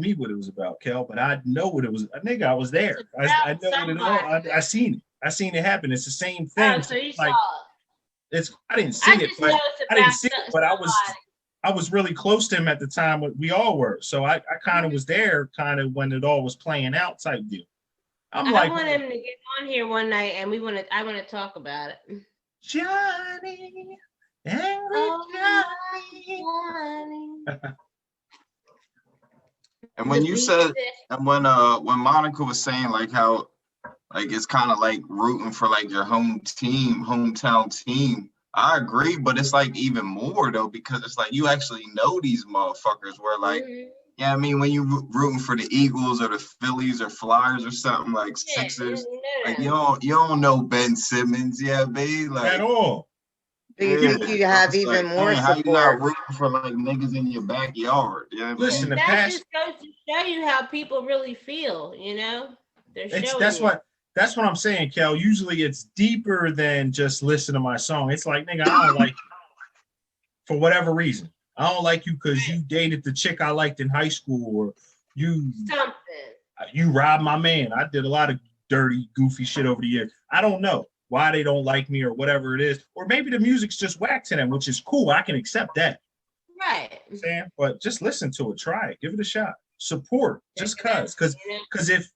me what it was about, Kel, but I know what it was. Nigga, I was there. It's I about know what it somebody. all. I seen it. I seen it happen. It's the same Oh, thing. so you Like saw it's I didn't it. see I it, just but know it's I didn't about see it, but I was really close to him at the time. We all were. So I kind of was there, kind of when it all was playing out type deal. I'm I like, want him to get on here one night, and I want to talk about it. Johnny, angry Oh, Johnny. Johnny. And when The you beat said, this- and when Monica was saying like how like it's kind of like rooting for like your hometown team, I agree, but it's like even more though because it's like you actually know these motherfuckers. Where like, Mhm. yeah, I mean when you rooting for the Eagles or the Phillies or Flyers or something like Yeah, Sixers, you like know you don't know Ben Simmons, yeah, babe, like. At all. But you Yeah, think you have it's even like, more man, how you not support. rooting for like niggas in your backyard? You know what I mean? Listen, the that past just goes to show you how people really feel. You know, they're showing that's you. that's what I'm saying, Kel. Usually it's deeper than just listen to my song. It's like, nigga, I don't like you for whatever reason. I don't like you because you dated the chick I liked in high school, or you robbed my man. I did a lot of dirty, goofy shit over the years. I don't know why they don't like me or whatever it is. Or maybe the music's just whack to them, which is cool. I can accept that. Right. Sam, but just listen to it, try it, give it a shot, support, just because if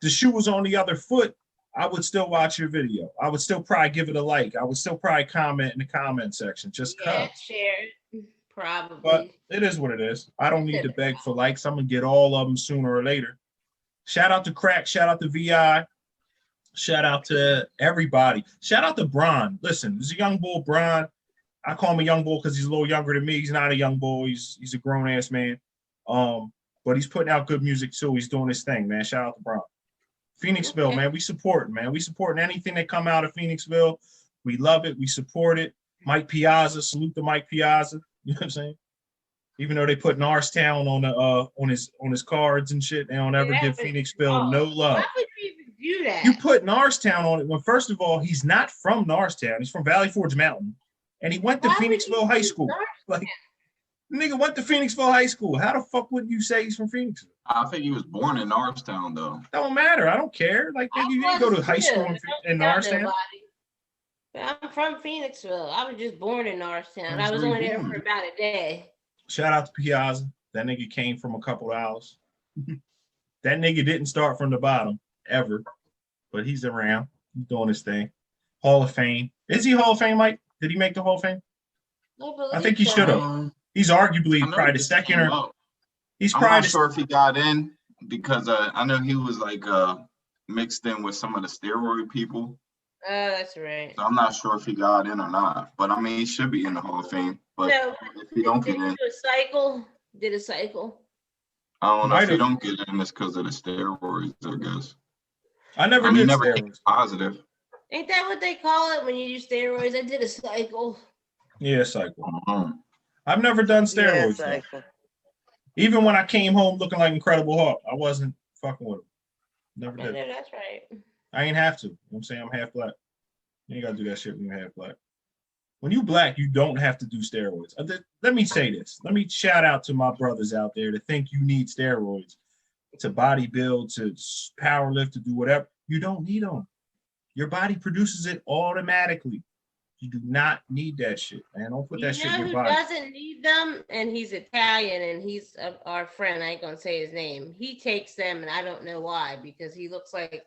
the shoe was on the other foot, I would still watch your video. I would still probably give it a like. I would still probably comment in the comment section, just cause. Share probably. But it is what it is. I don't need to beg for likes. I'm gonna get all of them sooner or later. Shout out to Crack. Shout out to VI. Shout out to everybody. Shout out to Bron. Listen, this is a young bull, Bron. I call him a young bull because he's a little younger than me. He's not a young bull. He's a grown ass man. But he's putting out good music too. He's doing his thing, man. Shout out to Bron. Phoenixville, man. We supporting, man. We supporting anything that come out of Phoenixville. We love it. We support it. Mike Piazza. Salute to Mike Piazza. You know what I'm saying? Even though they put Norristown on the on his cards and shit, they don't ever give Phoenixville no love. Why would you even do that? You put Norristown on it when, first of all, he's not from Norristown. He's from Valley Forge Mountain, and he went to Phoenixville High School. Like, nigga went to Phoenixville High School. How the fuck would you say he's from Phoenixville? I think he was born in Norristown though. Don't matter. I don't care. Like, nigga, you didn't go to high school in Norristown. But I'm from Phoenixville. I was just born in Norristown. That's I was where only you there born. for about a day. Shout out to Piazza. That nigga came from a couple of hours. That nigga didn't start from the bottom ever, but he's around. He's doing his thing. Hall of Fame. Is he Hall of Fame, Mike? Did he make the Hall of Fame? I think he should have. He's arguably probably the second or he's I'm probably not sure if he got in because I know he was like mixed in with some of the steroid people. Oh, that's right. So I'm not sure if he got in or not. But I mean, he should be in the Hall of Fame. But No, if he don't did get he in, do a cycle? Did a cycle? I don't know if he Might have. don't get in, it's because of the steroids, I guess. I never I mean, did never steroids. positive. Ain't that what they call it when you use steroids? I did a cycle. Yeah, cycle. Mhm. I've never done Yeah, steroids. though. cycle. Even when I came home looking like Incredible Hulk, I wasn't fucking with him. Never I did. know that's right. I ain't have to. You know what I'm saying? I'm half black. You ain't gotta do that shit when you're half black. When you black, you don't have to do steroids. Let me say this. Let me shout out to my brothers out there that think you need steroids to bodybuild, to power lift, to do whatever. You don't need them. Your body produces it automatically. You do not need that shit, man. Don't put that shit in You know your who body. doesn't need them? And he's Italian, and he's our friend. I ain't gonna say his name. He takes them, and I don't know why, because he looks like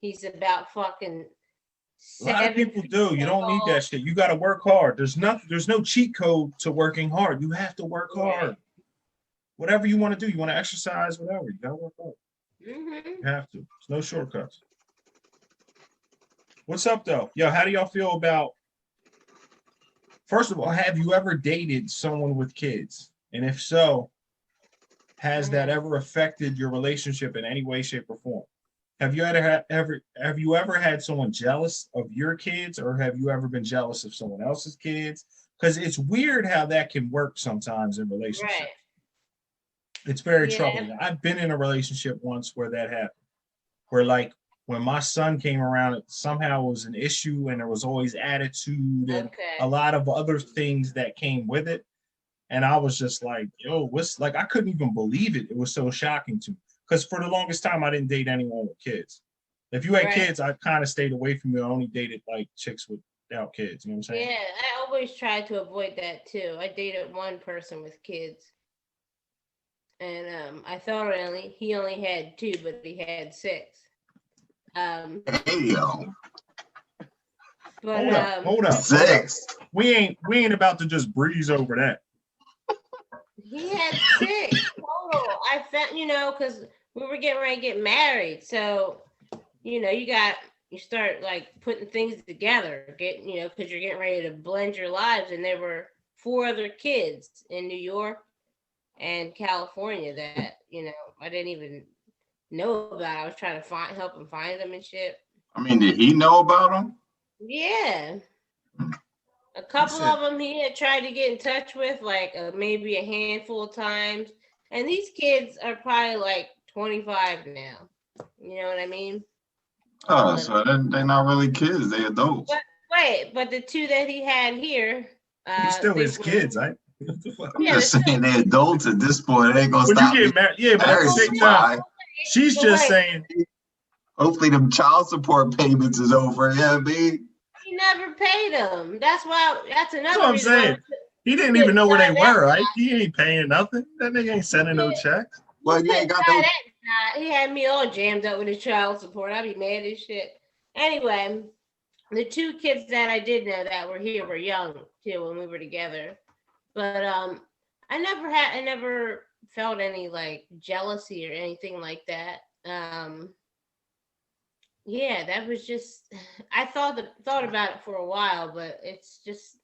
he's about fucking. A lot of people do. You don't need that shit. You got to work hard. There's no cheat code to working hard. You have to work hard. Whatever you want to do, you want to exercise, whatever. You got to work hard. Mm-hmm. You have to. There's no shortcuts. What's up, though? Yo, how do y'all feel about First of all, have you ever dated someone with kids? And if so, has that ever affected your relationship in any way, shape, or form? Have you ever had someone jealous of your kids, or have you ever been jealous of someone else's kids? Because it's weird how that can work sometimes in relationships. Right. It's very Yeah. troubling. I've been in a relationship once where that happened, where like when my son came around, it somehow was an issue, and there was always attitude and a lot of other things that came with it. And I was just like, yo, what's like, I couldn't even believe it. It was so shocking to me. Because for the longest time, I didn't date anyone with kids. If you had kids, I kind of stayed away from you. I only dated like chicks without kids. You know what I'm saying? Yeah, I always tried to avoid that too. I dated one person with kids. And I thought he only had 2, but he had 6. Hey yo. But Hold up. 6. We ain't about to just breeze over that. He had 6 total. I found, because we were getting ready to get married. So, you start like putting things together, because you're getting ready to blend your lives. And there were 4 other kids in New York and California that, I didn't even know about. I was trying to help him find them and shit. I mean, did he know about them? Yeah. A couple of them he had tried to get in touch with, like maybe a handful of times. And these kids are probably like 25 now. You know what I mean? Oh, so they're not really kids. They're adults. But the 2 that he had here. He still his kids, right? I'm just saying they're adults at this point. It ain't going to stop you get married. Yeah, but at the same time, she's just saying. Hopefully them child support payments is over. Yeah, B. He never paid them. That's another That's what I'm reason. saying. He didn't even know where they were, right? He ain't paying nothing. That nigga ain't sending no checks. Well, you ain't got no. He had me all jammed up with his child support. I'd be mad as shit. Anyway, the 2 kids that I did know that were here were young too when we were together. But I never felt any like jealousy or anything like that. Yeah, that was just, I thought about it for a while, but it's just,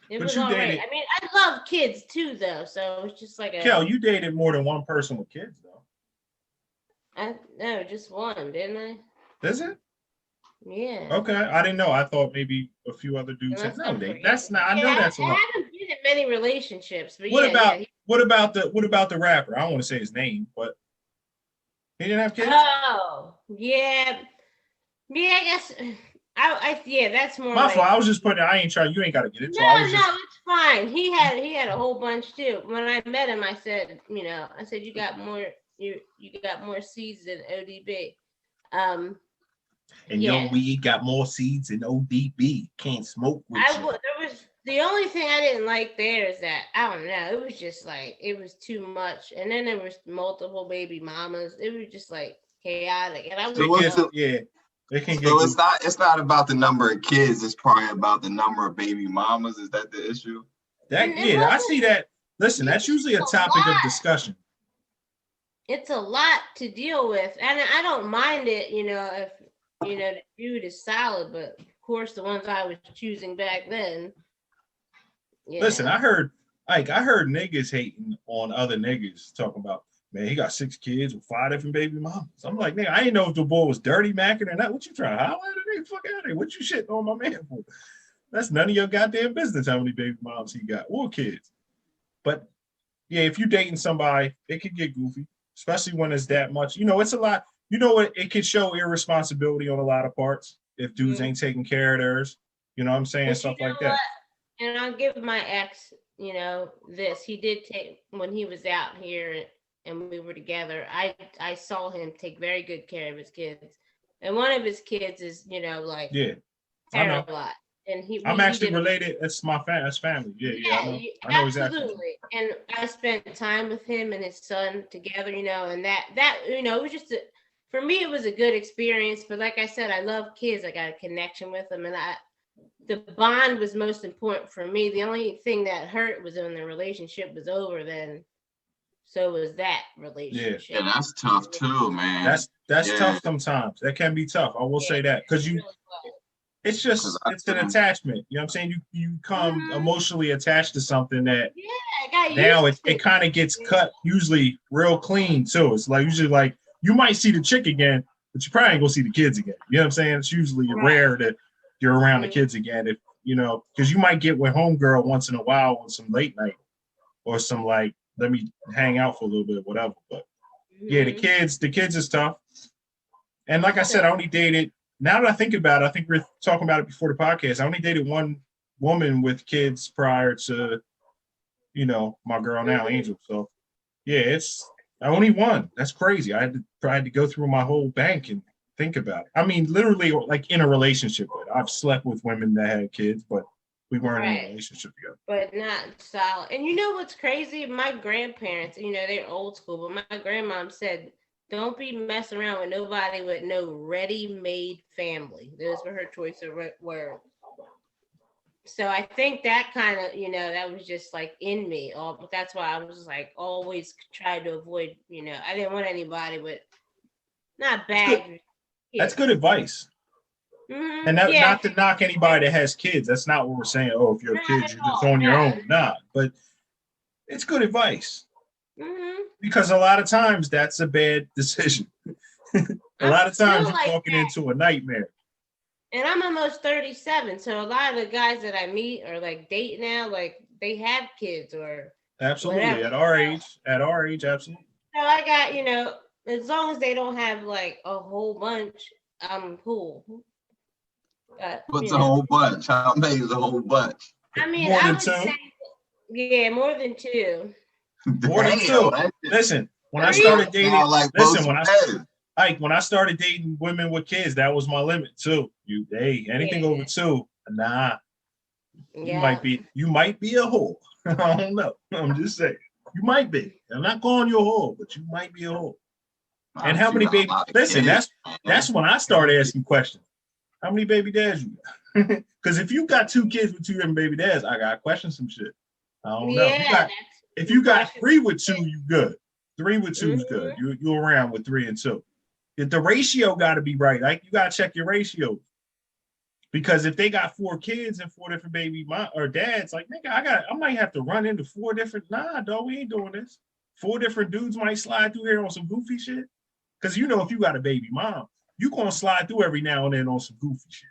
it was all right. I mean, I love kids too, though, so it's just like Kel, you dated more than one person with kids, though. No, just one, didn't I? Is it? Yeah. Okay, I didn't know. I thought maybe a few other dudes had no date. That's not. I know that's a lot. I haven't been in many relationships, but what about the rapper? I don't want to say his name, but he didn't have kids. Oh, yeah. Yeah, I guess. Yeah, that's more. My fault. I was just putting. I ain't trying. You ain't got to get into. No, it's fine. He had a whole bunch too. When I met him, I said, you got more. You got more seeds than ODB. And your weed got more seeds than ODB. Can't smoke with you. There was the only thing I didn't like there is that I don't know. It was just like it was too much, and then there was multiple baby mamas. It was just like chaotic, and I was it's not about the number of kids. It's probably about the number of baby mamas. Is that the issue? I see that. Listen, that's usually a topic of discussion. It's a lot to deal with, and I don't mind it. If the food is solid, but of course the ones I was choosing back then. Listen, I heard niggas hating on other niggas talking about, man, he got 6 kids with 5 different baby mamas. I'm like, nigga, I didn't know if the boy was dirty macking or not. What you trying to holler at a nigga? Fuck out of here. What you shitting on my man for? That's none of your goddamn business how many baby moms he got or kids. But yeah, if you dating somebody, it could get goofy, especially when it's that much. It's a lot. It could show irresponsibility on a lot of parts if dudes ain't taking care of theirs. You know what I'm saying? Stuff like that. And I'll give my ex, this. He did take, when he was out here and we were together, I saw him take very good care of his kids. And one of his kids is, like, I know. a lot. And I'm actually related. It's my family. Yeah, I know exactly. Absolutely. And I spent time with him and his son together, and that it was just for me, it was a good experience. But like I said, I love kids. I got a connection with them, and the bond was most important for me. The only thing that hurt was when the relationship was over. Then, so was that relationship. Yeah, that's tough too, man. That's tough sometimes. That can be tough. I will say that because It's just it's an attachment. You know what I'm saying? You come emotionally attached to something that I got now used to it kind of gets cut usually real clean too. It's like usually like you might see the chick again, but you probably ain't gonna see the kids again. You know what I'm saying? It's usually rare that you're around the kids again. If you know, because you might get with homegirl once in a while on some late night or some like let me hang out for a little bit, whatever. But yeah, the kids is tough. And like I said, I only dated. Now that I think about it, I think we were talking about it before the podcast. I only dated one woman with kids prior to, you know, my girl now, Angel. So yeah, it's I only one. That's crazy. I had to go through my whole bank and think about it. I mean, literally, like in a relationship. But I've slept with women that had kids, but we weren't in a relationship together. But not solid. And you know what's crazy? My grandparents, you know, they're old school, but my grandmom said, don't be messing around with nobody with no ready-made family. Those were her choice of words. So I think that kind of, you know, that was just like in me. But that's why I was like always tried to avoid, you know, I didn't want anybody with not bad. That's good advice. And not to knock anybody that has kids. That's not what we're saying. Oh, if you're a kid, you're just on your own. Nah, but it's good advice. Because a lot of times that's a bad decision. A lot of times you're walking into a nightmare. And I'm almost 37, so a lot of the guys that I meet are like dating now, like they have kids or absolutely whatever. At our age, absolutely. So I got, you know, as long as they don't have like a whole bunch, I'm cool. What's a whole bunch? How many is a whole bunch? I mean, I would say, yeah, more than two. More than two. Listen, when I started dating, when I started dating women with kids, that was my limit too. Anything over two, nah. You might be a whore. I don't know. I'm just saying. You might be. I'm not calling you a whore, but you might be a whore. And how many baby? Listen, that's when I started asking questions. How many baby dads you got? Because if you got 2 kids with 2 different baby dads, I got to question some shit. I don't know. If you got 3 with 2, you good. 3 with 2 is good. You around with 3 and 2. The ratio got to be right. Like you got to check your ratios. Because if they got 4 kids and 4 different baby or dads, like nigga, I might have to run into 4 different. Nah, dog, we ain't doing this. 4 different dudes might slide through here on some goofy shit. Because you know, if you got a baby mom, you gonna slide through every now and then on some goofy shit.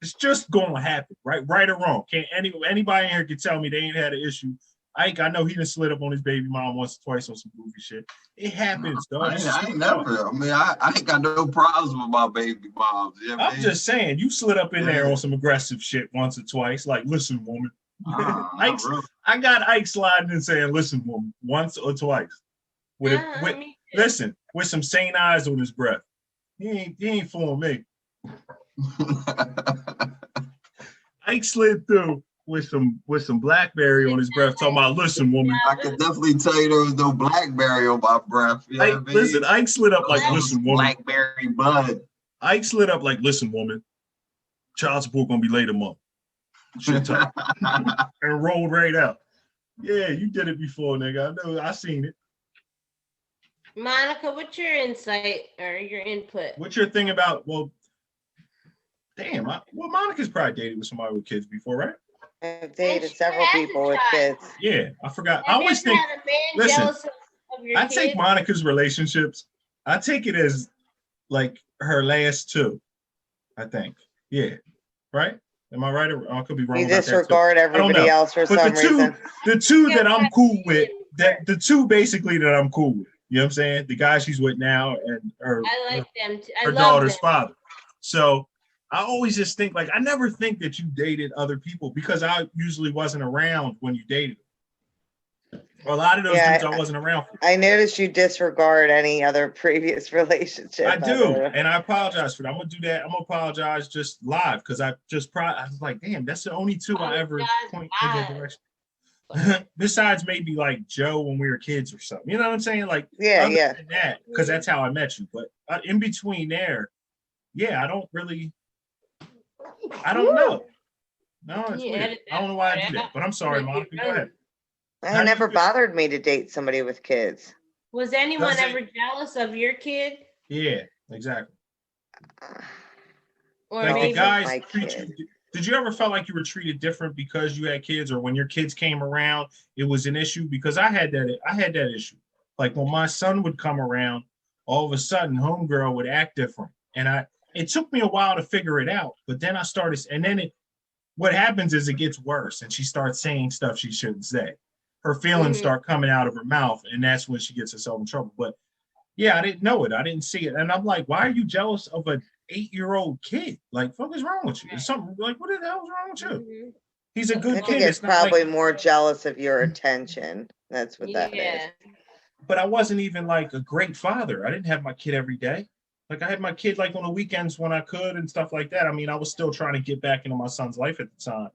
It's just gonna happen, right or wrong. Can't anybody in here can tell me they ain't had an issue. Ike, I know he done slid up on his baby mom once or twice on some goofy shit. It happens, dog. I ain't never. I mean, I ain't got no problems with my baby moms. I'm just saying, you slid up in there on some aggressive shit once or twice. Like, listen, woman. I got Ike sliding and saying, listen, woman, once or twice. Listen, with some sane eyes on his breath. He ain't fooling me. Ike slid through with some blackberry on his breath, talking about, listen, woman. I can definitely tell you there was no blackberry on my breath. You know what I mean? Listen, Ike slid up like, listen, woman. Blackberry bud. Ike slid up like, listen, woman. Child support gonna be late a month. Shit talk. And rolled right out. Yeah, you did it before, nigga. I know. I seen it. Monica, what's your insight or your input? What's your thing about? Well, damn. Monica's probably dated with somebody with kids before, right? I've dated several people with kids. Yeah, I forgot. I always think. Listen, I take Monica's relationships. I take it as like her last 2. I think. Yeah. Right. Am I right? Or I could be wrong. You disregard everybody else for some reason. The 2 that I'm cool with. The 2 basically that I'm cool with. You know what I'm saying? The guy she's with now and her daughter's father. So I always just think like, I never think that you dated other people because I usually wasn't around when you dated them. A lot of those dudes I wasn't around for. I noticed you disregard any other previous relationship. I do. And I apologize for that. I'm going to do that. I'm going to apologize just live because I was like, damn, that's the only 2 I ever point in that direction. Besides maybe like Joe when we were kids or something, you know what I'm saying? Like, yeah, that because that's how I met you. But in between there, I don't know. No, it's weird. I don't know why I do that, but I'm sorry, Monica. Go ahead. It never bothered me to date somebody with kids. Was anyone ever jealous of your kid? Yeah, exactly. Or Like the maybe guys my treat kid. you. Did you ever feel like you were treated different because you had kids, or when your kids came around, it was an issue? Because I had that. I had that issue. Like when my son would come around, all of a sudden, homegirl would act different, and It took me a while to figure it out, but then I started, and then what happens is it gets worse, and she starts saying stuff she shouldn't say. Her feelings start coming out of her mouth, and that's when she gets herself in trouble. But yeah, I didn't know it. I didn't see it. And I'm like, why are you jealous of an 8-year-old kid? Like, what is wrong with you? Is something like, what the hell's wrong with you? He's a I good think kid. it's probably more jealous of your attention. That's what that is. yeah. But I wasn't even like a great father. I didn't have my kid every day. Like I had my kid like on the weekends when I could and stuff like that. I mean, I was still trying to get back into my son's life at the time.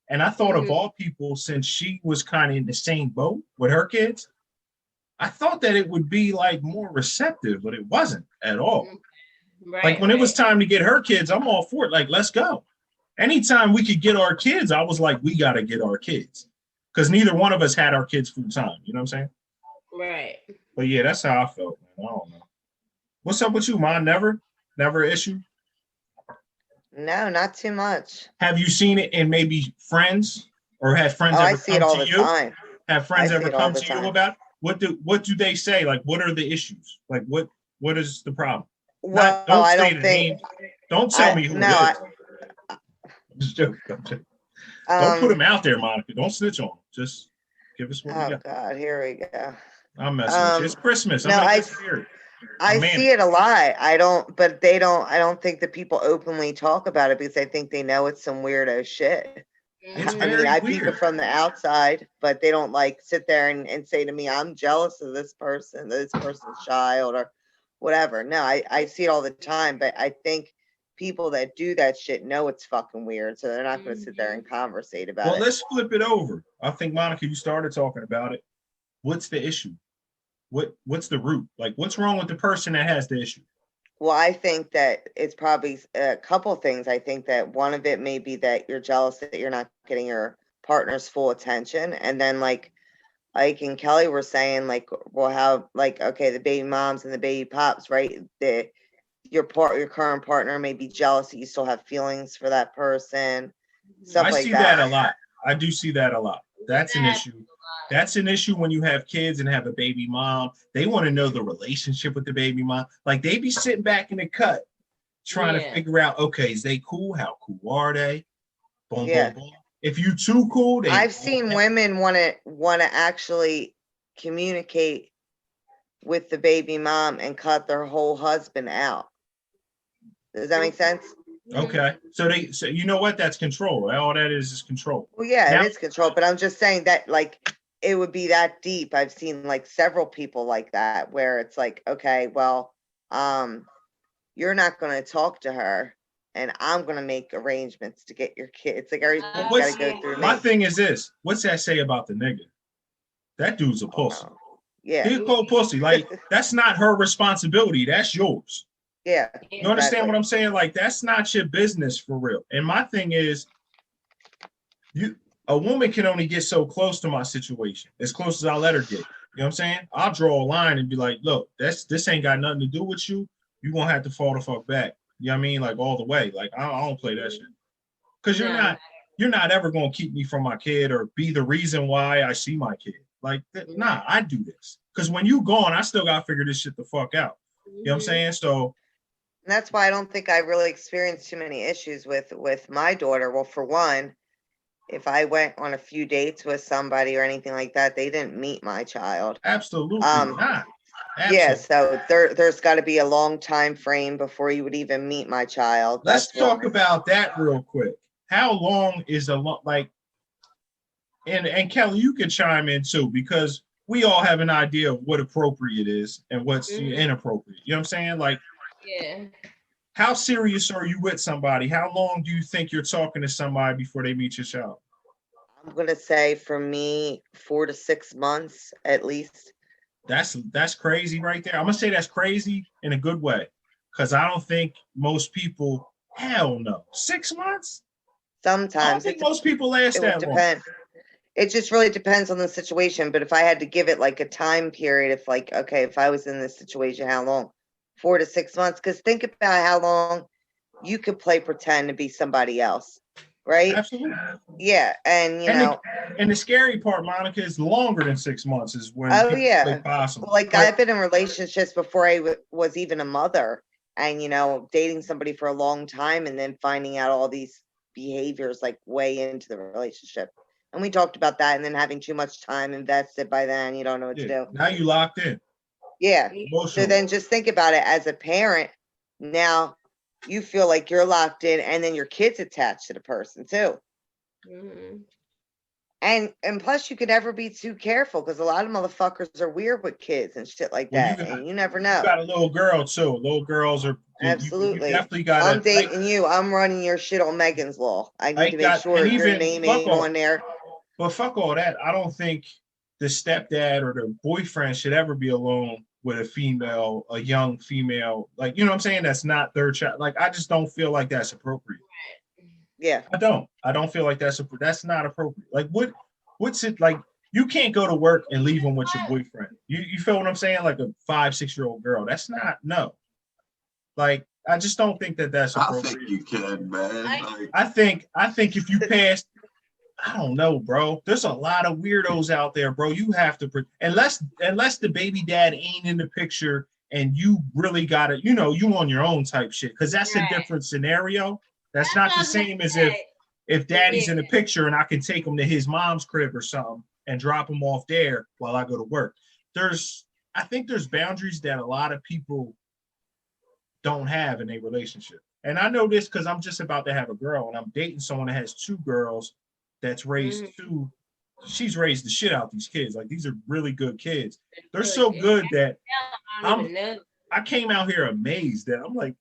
And I thought of all people, since she was kind of in the same boat with her kids, I thought that it would be like more receptive, but it wasn't at all. Right, Like when it was time to get her kids, I'm all for it. Like, let's go. Anytime we could get our kids, I was like, we got to get our kids. Because neither one of us had our kids full time. You know what I'm saying? Right. But yeah, that's how I felt, man. I don't know. What's up with you, Mon? Never an issue? No, not too much. Have you seen it in maybe friends, or have friends Oh, I ever see come it all to the you? time. Have friends I see ever it all come the to you time. about it? What do they say? Like, what are the issues? Like, what is the problem? Well, Don't I say don't the think. name. Don't tell me who no, it is. I'm just joking. Don't put him out there, Monica. Don't snitch on him. Just give us what we Oh got. God, here we go. I'm messing with you. It's Christmas. No, I'm in I the spirit. I see it a lot. I don't think that people openly talk about it because I think they know it's some weirdo shit. It's I mean, very I peek it weird. from the outside, but they don't like sit there and say to me, I'm jealous of this person's child or whatever. No, I see it all the time, but I think people that do that shit know it's fucking weird, so they're not going to sit there and conversate about Well, it. let's flip it over. I think, Monica, you started talking about it. What's the issue? What's the root? Like, what's wrong with the person that has the issue? Well, I think that it's probably a couple things. I think that one of it may be that you're jealous that you're not getting your partner's full attention. And then like Ike and Kelly were saying, like, well, how, like, okay, the baby moms and the baby pops, right? Your current partner may be jealous that you still have feelings for that person, stuff I like see that. that a lot. I do see that a lot. That's an issue. That's an issue when you have kids and have a baby mom. They want to know the relationship with the baby mom. Like they be sitting back in the cut trying to figure out, okay, is they cool? How cool are they? Boom, boom, boom. If you too cool, I've seen women want to actually communicate with the baby mom and cut their whole husband out. Does that make sense? Okay. So you know what? That's control. All that is control. Well, yeah, Now, it is control, but I'm just saying that like it would be that deep. I've seen like several people like that where it's like, okay, well, you're not going to talk to her and I'm going to make arrangements to get your kid. It's like everything's got to go through my me. thing is this. What's that say about the nigga? That dude's a pussy. Yeah. He's a cold pussy. Like, that's not her responsibility. That's yours. Yeah. You understand what I'm saying? Like, that's not your business for real. And my thing is, a woman can only get so close to my situation, as close as I'll let her get. You know what I'm saying? I'll draw a line and be like, look, this ain't got nothing to do with you. You're gonna have to fall the fuck back. You know what I mean? Like all the way. Like I don't play that shit. Cause you're not ever gonna keep me from my kid or be the reason why I see my kid. Like, nah, I do this. Cause when you gone, I still gotta figure this shit the fuck out. You know what I'm saying? So and that's why I don't think I really experienced too many issues with my daughter. Well, for one, if I went on a few dates with somebody or anything like that, they didn't meet my child. Absolutely not. Absolutely. Yeah, so there's got to be a long time frame before you would even meet my child. Let's talk about that real quick. How long is like, and Kelly, you can chime in too, because we all have an idea of what appropriate is and what's inappropriate. You know what I'm saying? Like, yeah. How serious are you with somebody? How long do you think you're talking to somebody before they meet your child? I'm gonna say for me, 4 to 6 months at least. That's crazy right there. I'm gonna say that's crazy in a good way, because I don't think most people. Hell no, 6 months. Sometimes I don't think most people last that long. It just really depends on the situation. But if I had to give it like a time period, if like, okay, if I was in this situation, how long? 4 to 6 months. Because think about how long you could play pretend to be somebody else, right? Absolutely. Yeah, and you know, And the scary part, Monica, is longer than 6 months is when oh people yeah, play possum. like But- I've been in relationships before I was even a mother, and you know, dating somebody for a long time and then finding out all these behaviors like way into the relationship. And we talked about that, and then having too much time invested by then, you don't know what to yeah, do. now you locked in. Yeah. So Emotionally. then just think about it as a parent. Now you feel like you're locked in, and then your kid's attached to the person too. Mhm. And plus you could never be too careful because a lot of motherfuckers are weird with kids and shit like Well, you that. got- And you never You know. got a little girl too. Little girls are you Absolutely. definitely got I'm dating you. I'm running your shit on Megan's Law. I need to make sure and your even name fuck ain't all, on there. but fuck all that. I don't think the stepdad or the boyfriend should ever be alone with a young female. Like, you know what I'm saying? That's not their child. Like, I just don't feel like that's appropriate. Yeah. I don't feel like that's not appropriate. Like, what's it like? You can't go to work and leave them with your boyfriend. You feel what I'm saying? Like a 5-6-year-old girl. That's not, no. Like, I just don't think that that's I appropriate. think you can, man. Like, I think if you pass, I don't know, bro. There's a lot of weirdos out there, bro. You have to, unless the baby dad ain't in the picture and you really got to, you know, you on your own type shit, because that's a different scenario. That's not the same as if daddy's in the picture and I can take him to his mom's crib or something and drop him off there while I go to work. I think there's boundaries that a lot of people don't have in a relationship. And I know this because I'm just about to have a girl and I'm dating someone that has 2 girls that's raised she's raised the shit out these kids. Like, these are really good kids. They're so good that I came out here amazed that I'm like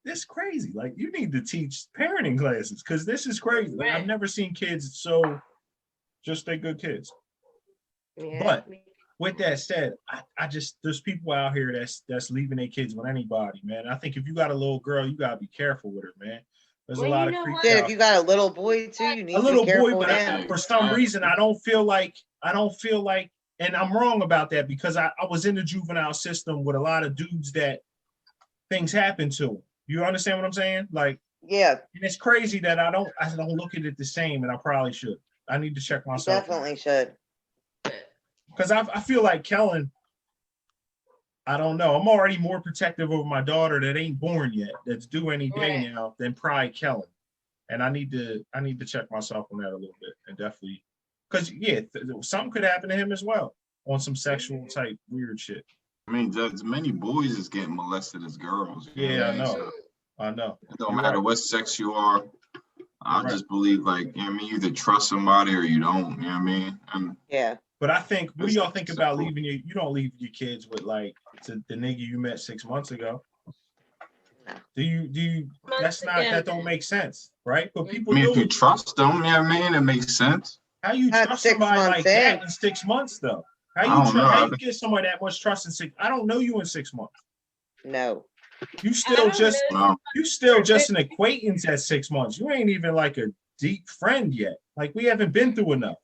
this crazy. Like, you need to teach parenting classes because this is crazy. Like, I've never seen kids so just they good kids. Yeah. But with that said, I just there's people out here that's leaving their kids with anybody, man. I think if you got a little girl, you gotta be careful with her, man. There's a lot of creeps Shit, out. if you got a little boy too, you need A to little be careful boy, with but him. for some reason I don't feel like, and I'm wrong about that because I was in the juvenile system with a lot of dudes that things happen to them. You understand what I'm saying? Like, yeah, and it's crazy that I don't look at it the same, and I probably should. I need to check you myself. definitely should. Because I feel like Kellen, I don't know. I'm already more protective over my daughter that ain't born yet, that's due any day now, than probably Kellen. And I need to check myself on that a little bit and definitely, because something could happen to him as well on some sexual type weird shit. I mean, as many boys is getting molested as girls. Yeah, I know. So I know. it don't matter what sex you are. I just believe, like, you know what I mean, you either trust somebody or you don't. You know what I mean? Yeah. But I think, what do y'all think about leaving you don't leave your kids with like the nigga you met 6 months ago? No. Do you that don't make sense, right? But people I mean, do if you it. trust them, you know what I mean? It makes sense. How you Not trust 6 somebody like months that in. in 6 months though? I How don't know. you get somebody that much trust in 6? I don't know you in 6 months. No. You still just No. an acquaintance at 6 months. You ain't even like a deep friend yet. Like, we haven't been through enough.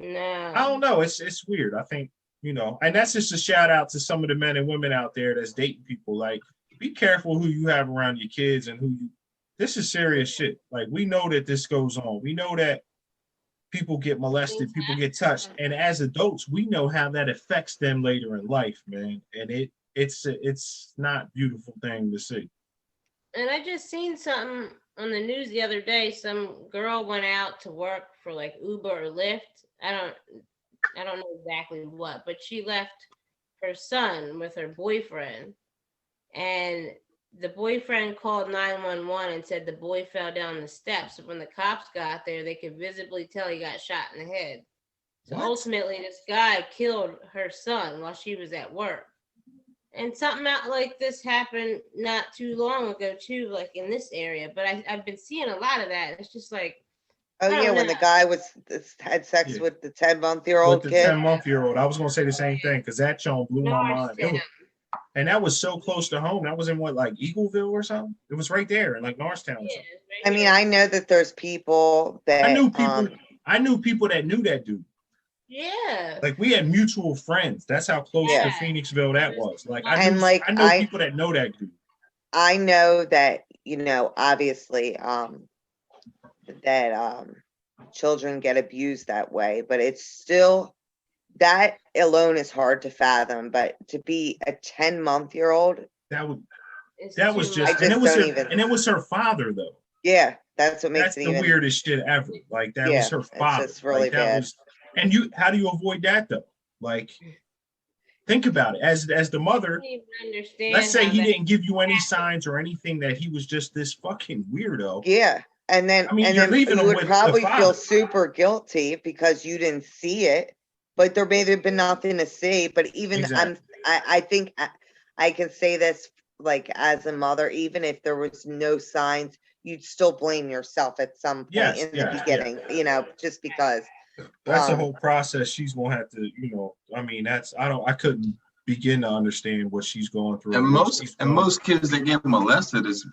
No. I don't know. It's weird. I think, you know, and that's just a shout out to some of the men and women out there that's dating people. Like, be careful who you have around your kids and this is serious shit. Like, we know that this goes on. We know that people get molested, people get touched. And as adults, we know how that affects them later in life, man. And it's not a beautiful thing to see. And I just seen something on the news the other day. Some girl went out to work for like Uber or Lyft. I don't know exactly what, but she left her son with her boyfriend, and the boyfriend called 911 and said the boy fell down the steps. When the cops got there, they could visibly tell he got shot in the head. So ultimately, this guy killed her son while she was at work. And something out like this happened not too long ago too, like in this area. But I've been seeing a lot of that. It's just like, Oh yeah, when the guy had sex with the 10-month-old With the kid. 10-month-old, I was gonna say the same thing because that show blew my mind. And that was so close to home. That was in what, like Eagleville or something? It was right there in like Norristown. Yeah, I mean, I know that there's people that I knew people that knew that dude. Yeah. Like, we had mutual friends. That's how close to Phoenixville that was. Like, I know people that know that dude. I know that, obviously, that children get abused that way, but it's still, that alone is hard to fathom. But to be a 10-month-old, That was It's that too was much. just, and it was don't her, even. and it was her father though. Yeah, that's what makes That's it the even. weirdest shit ever. Like that Yeah, was her it's father. just really Like that bad. was, and how do you avoid that though? Like, think about it. As the I mother, don't even understand let's say how he that didn't give you any happened. signs or anything that he was just this fucking weirdo. Yeah, and then I mean, you're leaving you him would with the probably feel father. super guilty because you didn't see it, but there may have been nothing to see. But even Exactly. I think I can say this, like, as a mother, even if there was no signs, you'd still blame yourself at some point Yes, in the yes, beginning, just because. That's a Um, whole process she's gonna have to, I mean, I couldn't begin to understand what she's going through And or what she's going most kids that get molested is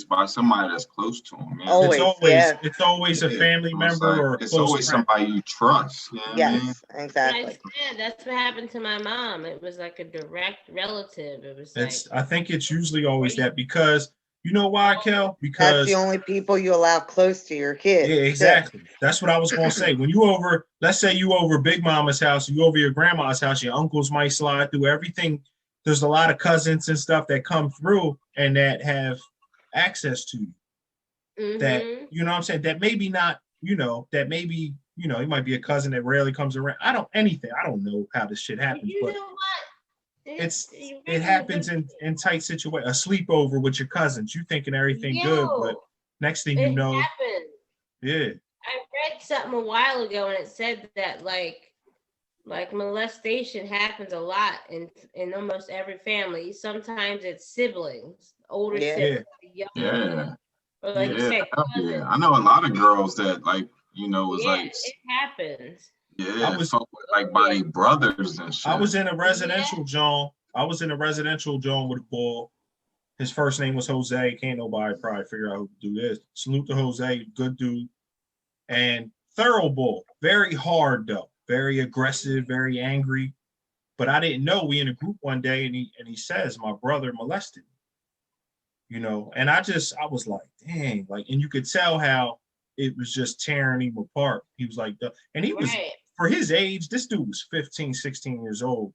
by somebody that's close to them. You know? Always, yeah. It's always a Yeah, family almost member like or a it's close always friend. somebody you trust. You know what I mean? Yes, I exactly. said that's what happened to my mom. It was like a direct relative. It was like, I think it's usually always that, because you know why, Kel? That's the Because only people you allow close to your yeah, kids. exactly. That's what I was gonna say. When let's say you over Big Mama's house, you over your grandma's house, your uncles might slide through everything. There's a lot of cousins and stuff that come through and that have access to you. That, mm-hmm. you know what I'm saying? That maybe not, that maybe, it might be a cousin that rarely comes around. I don't know how this shit happens, You but know what? it happens in tight situation. A sleepover with your cousins. You thinking everything good, but Yo, next thing you it know, happened. yeah. I read something a while ago and it said that like molestation happens a lot in almost every family. Sometimes it's siblings, older Yeah. siblings, younger, Yeah, or like you yeah, said, yeah. cousins. I know a lot of girls that was Yeah, like, it happens. I yeah, was fuck with like by their brothers and I shit. was in a residential zone. I was in a residential zone with a boy. His first name was Jose. Can't nobody probably figure out who to do this. Salute to Jose, good dude. And thorough bull. Very hard though. Very aggressive, very angry. But I didn't know. We in a group one day and he says, my brother molested me. And I was like, dang, like, and you could tell how it was just tearing him apart. He was like, and he was, Right. for his age, this dude was 15, 16 years old,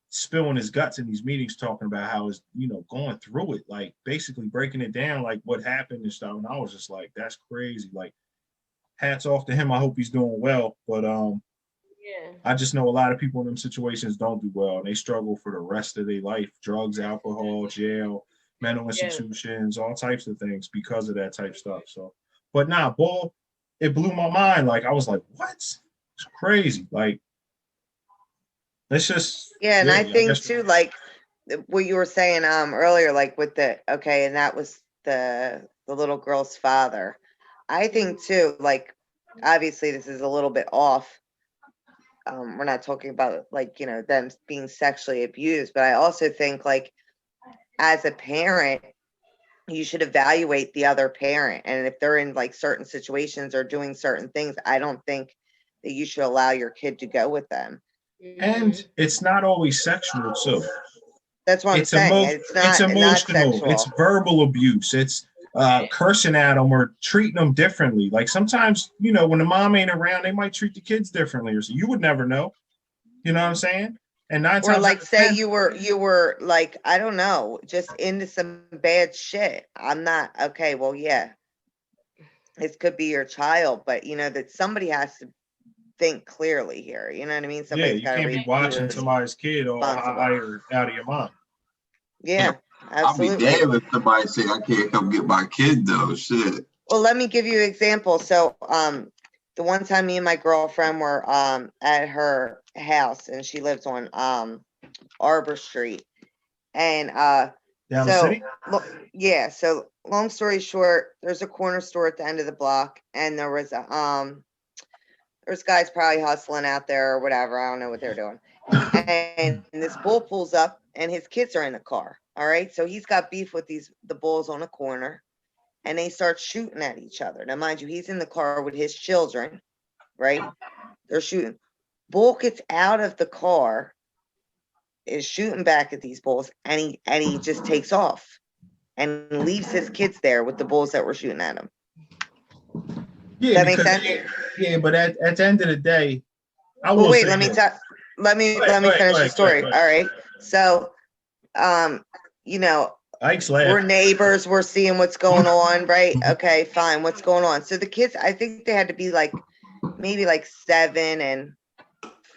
spilling his guts in these meetings, talking about how it's, going through it, like basically breaking it down, like what happened and stuff. And I was just like, that's crazy. Like, hats off to him. I hope he's doing well. But Yeah. I just know a lot of people in them situations don't do well, and they struggle for the rest of their life. Drugs, alcohol, jail, mental institutions, all types of things because of that type stuff. So, but nah, bull, it blew my mind. Like, I was like, what? It's crazy. Like, it's just, Yeah, and I think guess too, like what you were saying earlier, like with and that was the little girl's father. I think too, like, obviously this is a little bit off. We're not talking about like, them being sexually abused, but I also think, like, as a parent, you should evaluate the other parent. And if they're in like certain situations or doing certain things, I don't think that you should allow your kid to go with them. and it's not always sexual too. That's what I'm saying. It's not emotional. sexual. It's verbal abuse. It's cursing at them or treating them differently. Like sometimes, when the mom ain't around, they might treat the kids differently, or so you would never know. You know what I'm saying? And nine Or times like, out of say 10, you were like, I don't know, just into some bad shit. I'm not okay. Well, yeah, this could be your child, but that somebody has to think clearly here. You know what I mean? yeah, Somebody's you got to can't be be watching somebody's kid all high responsible. or out of your mind. Yeah, I'll be absolutely. damned if somebody say I can't come get my kid though. Shit. Well, let me give you an example. So, the one time me and my girlfriend were at her house, and she lives on Arbor Street, and Down the city? yeah. So, long story short, there's a corner store at the end of the block, and there was there's guys probably hustling out there or whatever. I don't know what they're doing. And this bull pulls up, and his kids are in the car. All right, so he's got beef with the bulls on the corner, and they start shooting at each other. Now, mind you, he's in the car with his children, right? They're shooting. Bull gets out of the car, is shooting back at these bulls, and he just takes off. and leaves his kids there with the bulls that were shooting at him. Yeah, that make because sense? yeah, but at the end of the day, I Well, will wait, say let me this. talk. Let me Go ahead, finish the story. go ahead. All right. So, you know, Ike's we're laughing. neighbors. We're seeing what's going on, right? Okay, fine. What's going on? So the kids, I think they had to be like maybe like 7 and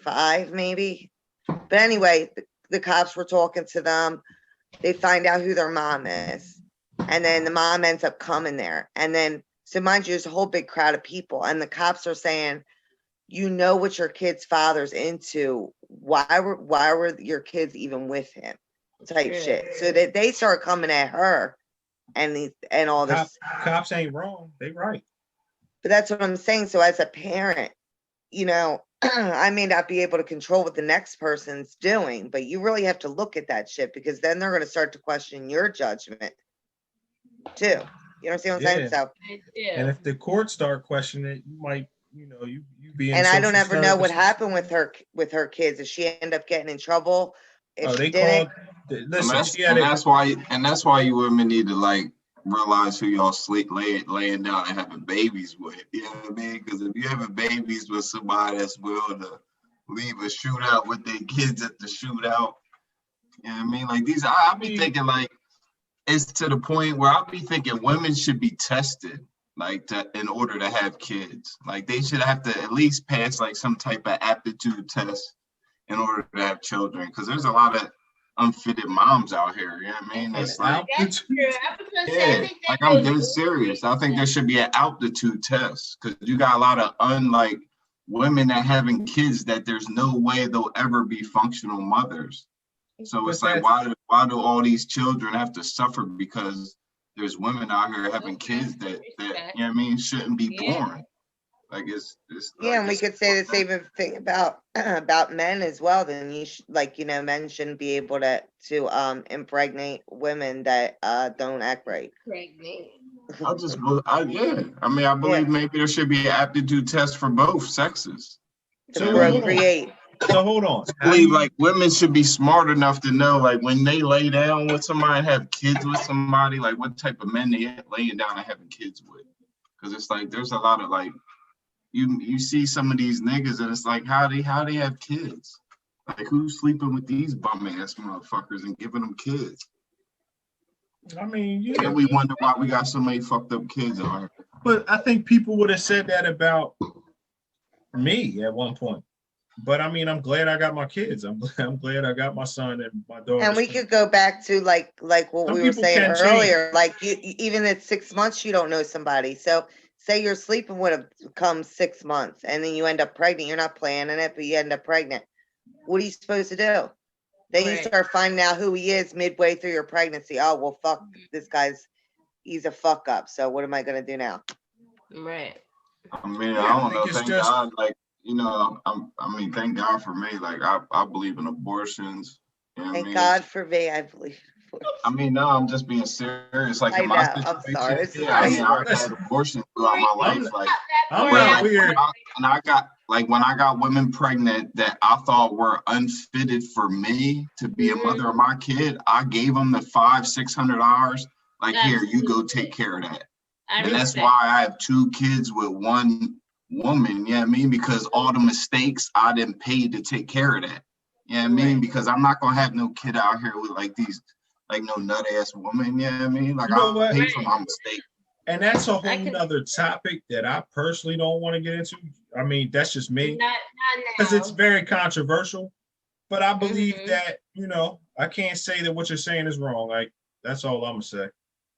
5, maybe. But anyway, the cops were talking to them. They find out who their mom is, and then the mom ends up coming there. And then, so mind you, there's a whole big crowd of people, and the cops are saying, you know what your kid's father's into. Why were your kids even with him? Type Yeah. shit. So that they start coming at her and all this. Cops ain't wrong. They right. But that's what I'm saying. So as a parent, you know, I may not be able to control what the next person's doing, but you really have to look at that shit, because then they're going to start to question your judgment too. You know what I'm saying? Yeah. So, And if the courts start questioning it, you might, you know, you be in. and I don't social ever know what services. happened with her kids. Did she end up getting in trouble? If Oh, she they didn't, called. And Listen, that's, she had it. and that's why you women need to like realize who y'all laying down and having babies with. You know what I mean? Because if you're having babies with somebody that's willing to leave a shootout with their kids at the shootout, you know what I mean? Like these, I'll be thinking like it's to the point where I'll be thinking women should be tested like in order to have kids. Like they should have to at least pass like some type of aptitude test in order to have children. Because there's a lot of unfitted moms out here. You know what I mean? It's like, That's true. I was gonna say, I yeah, think that like I'm goes dead serious. I think there should be an altitude test because you got a lot of unlike women that having kids that there's no way they'll ever be functional mothers. So it's like, why do all these children have to suffer because there's women out here having kids that you know what I mean shouldn't be born? Like it's yeah, like, and we could say the same thing about men as well. Then like, you know, men shouldn't be able to impregnate women that don't act right. I mean, I believe maybe there should be an aptitude test for both sexes. To procreate. So hold on. I believe like women should be smart enough to know like when they lay down with somebody and have kids with somebody, like what type of men they laying down and having kids with. Because it's like there's a lot of like you see some of these niggas and it's like how they have kids. Like who's sleeping with these bum ass motherfuckers and giving them kids? I mean, yeah. And we wonder why we got so many fucked up kids out here. But I think people would have said that about me at one point. But I mean, I'm glad I got my kids. I'm glad I got my son and my daughter. And we could go back to like what we were saying earlier. Like you even at 6 months, you don't know somebody. So say you're sleeping with them come 6 months, and then you end up pregnant. You're not planning it, but you end up pregnant. What are you supposed to do? Then you start finding out who he is midway through your pregnancy. Oh well, fuck, this he's a fuck up. So what am I gonna do now? Right. I mean, I don't know. Thank God, like. You know, I mean, thank God for me. Like, I believe in abortions. You know thank God for me. I believe. I mean, no, I'm just being serious. Like, in my situation, I'm sorry. yeah, I mean, I've had abortions throughout my life. Like, I'm not weird. And I got when I got women pregnant that I thought were unfitted for me to be a mother of my kid, I gave them the $500-600. Like, here, you go take care of that. And that's why I have 2 kids with one woman, you know what I mean? Because all the mistakes I didn't pay to take care of that. You know what I mean? Because I'm not gonna have no kid out here with like these, like no nut ass woman, you know what I mean? Like I pay for my mistake. And that's a whole nother topic that I personally don't want to get into. I mean, that's just me. Because it's very controversial. But I believe that, you know, I can't say that what you're saying is wrong. Like, that's all I'm gonna say.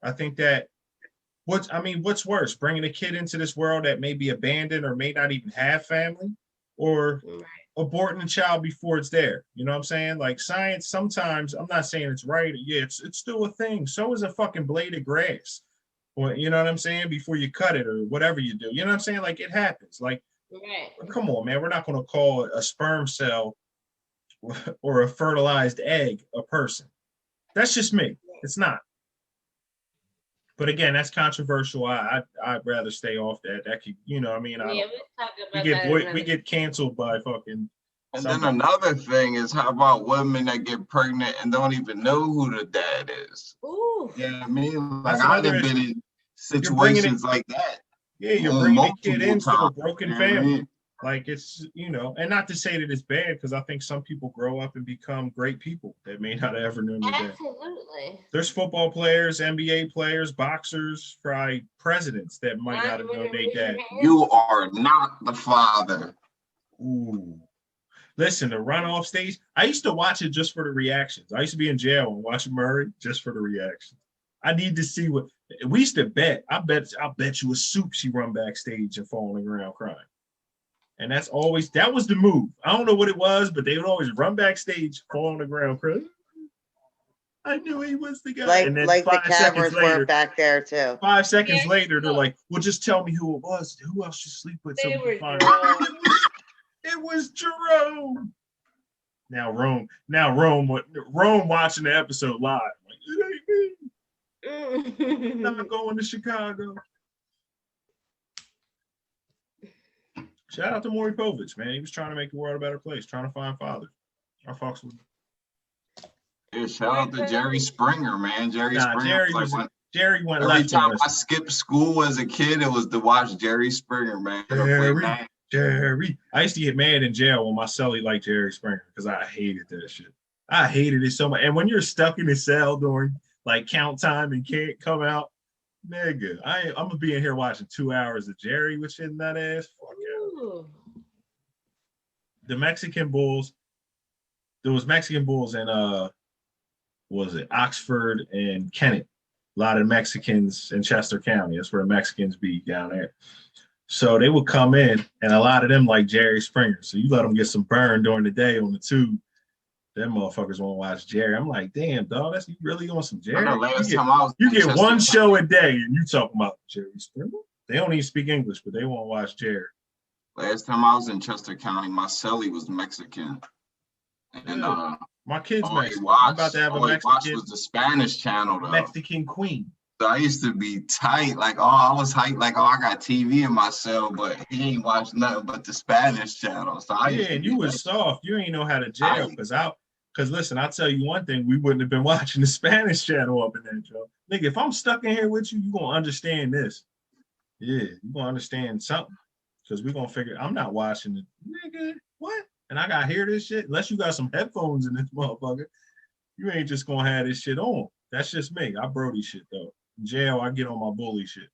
I think that what's worse, bringing a kid into this world that may be abandoned or may not even have family, or aborting a child before it's there? You know what I'm saying? Like science, sometimes, I'm not saying it's right. Yeah, it's still a thing. So is a fucking blade of grass. Or, you know what I'm saying? Before you cut it or whatever you do. You know what I'm saying? Like it happens. Like, come on, man. We're not going to call a sperm cell or a fertilized egg a person. That's just me. It's not. But again, that's controversial. I'd rather stay off that. That could, you know, I mean, we get canceled by fucking And then another thing is, how about women that get pregnant and don't even know who the dad is? Ooh. Yeah, I mean, like That's I've another been issue. in situations like that. Yeah, you're on bringing a kid multiple into a times, broken you know what I family. mean? Like it's, and not to say that it's bad, because I think some people grow up and become great people that may not ever know their dad. Absolutely. There's football players, NBA players, boxers, probably presidents that might not have known their dad. You are not the father. Ooh. Listen, the run off stage, I used to watch it just for the reactions. I used to be in jail and watch Murray just for the reactions. I need to see what we used to bet. I'll bet you a soup she run backstage and fall on the ground crying. And that was the move. I don't know what it was, but they would always run backstage, fall on the ground crying. I knew he was the guy. Like, and then like the 5 seconds cameras later, were back there too. 5 seconds later, they're like, well, just tell me who it was. Who else you sleep with? They So we were can find Jerome. it was Jerome. Now Rome watching the episode live. Like, it ain't me. I'm not going to Chicago. Shout out to Maury Povich, man. He was trying to make the world a better place, trying to find fathers. I fucks with him. Yeah, shout out to Jerry Springer, man. Jerry Went every left. time I skipped school as a kid, it was to watch Jerry Springer, man. Jerry. I used to get mad in jail when my cellie liked Jerry Springer because I hated that shit. I hated it so much. And when you're stuck in the cell during like count time and can't come out, nigga, I'm gonna be in here watching 2 hours of Jerry with shit in that ass. Fuck yeah. The Mexican Bulls. There was Mexican Bulls in Oxford and Kennett. A lot of Mexicans in Chester County. That's where the Mexicans be down there. So they would come in, and a lot of them like Jerry Springer. So you let them get some burn during the day on the tube. Them motherfuckers won't watch Jerry. I'm like, damn, dog, you really on some Jerry? You get one show a day, and you talking about Jerry Springer? They don't even speak English, but they won't watch Jerry. Last time I was in Chester County, my cellie was Mexican. And my kid's Mexican. I'm about to have a Mexican. Was the Spanish channel, though. Mexican Queen. So I used to be tight, I was hyped, I got TV in my cell, but he ain't watched nothing but the Spanish channel. So and you was soft. You ain't know how to jail, because listen, I'll tell you one thing, we wouldn't have been watching the Spanish channel up in there, Joe. Nigga, if I'm stuck in here with you, you gonna understand this. Yeah, you gonna understand something. Because we're gonna figure, I'm not watching it. Nigga, what? And I gotta hear this shit. Unless you got some headphones in this motherfucker, you ain't just gonna have this shit on. That's just me. I Brody shit though. In jail, I get on my bully shit.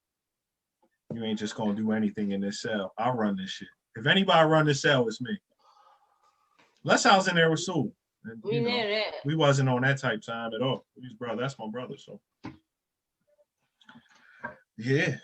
You ain't just gonna do anything in this cell. I run this shit. If anybody run this cell, it's me. Unless I was in there with Sue. And, we know that. We wasn't on that type time at all. He's brother. That's my brother. So yeah.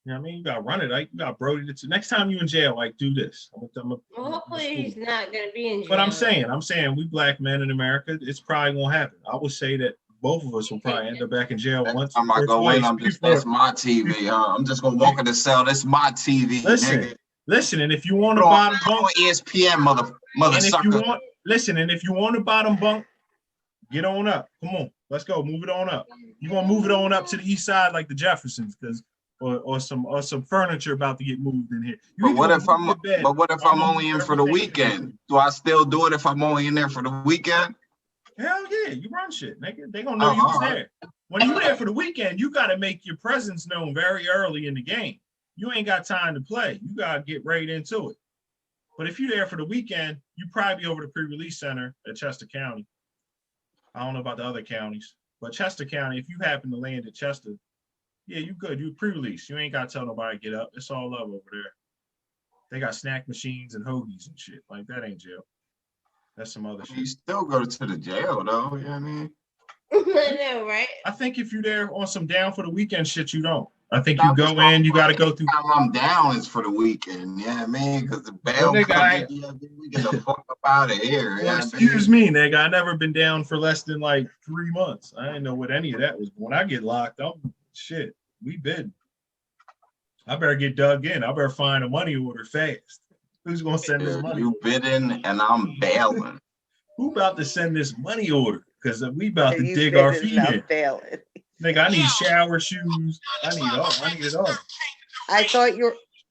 You know what I mean? You gotta run it. Like you got Brody. Next time you in jail, like do this. Well, hopefully he's not gonna be in jail. But I'm saying we black men in America, it's probably gonna happen. I would say that both of us will probably end up back in jail once. Time I go in, that's my TV. I'm just gonna walk in the cell. That's my TV. Listen, and if you want to bottom bunk, ESPN, mother sucker. And if you want to bottom bunk, get on up. Come on, let's go. Move it on up. You're gonna move it on up to the east side like the Jeffersons, because or some furniture about to get moved in here. But what if I'm only in for the weekend? Do I still do it if I'm only in there for the weekend? Hell yeah, you run shit, nigga. They gonna know you was there. When you there for the weekend, you gotta make your presence known very early in the game. You ain't got time to play. You gotta get right into it. But if you're there for the weekend, you probably be over the pre-release center at Chester County. I don't know about the other counties, but Chester County, if you happen to land at Chester, yeah, you good. You pre-release. You ain't got to tell nobody to get up. It's all love over there. They got snack machines and hoagies and shit. Like, that ain't jail. That's some other shit. You still go to the jail, though. You know what I mean? I know, right? I think if you're there on some down for the weekend shit, you don't. I think you go in, you got to go through. I'm down is for the weekend. Yeah, I mean, because the bail we get the fuck up out of here. Well, excuse me, nigga. I never been down for less than like 3 months. I didn't know what any of that was. When I get locked up, shit, we bid. I better get dug in. I better find a money order fast. Who's gonna send this money? You bidding and I'm bailing. Who about to send this money order? Because we about to dig our feet in. Nigga, I need shower shoes. I need it all.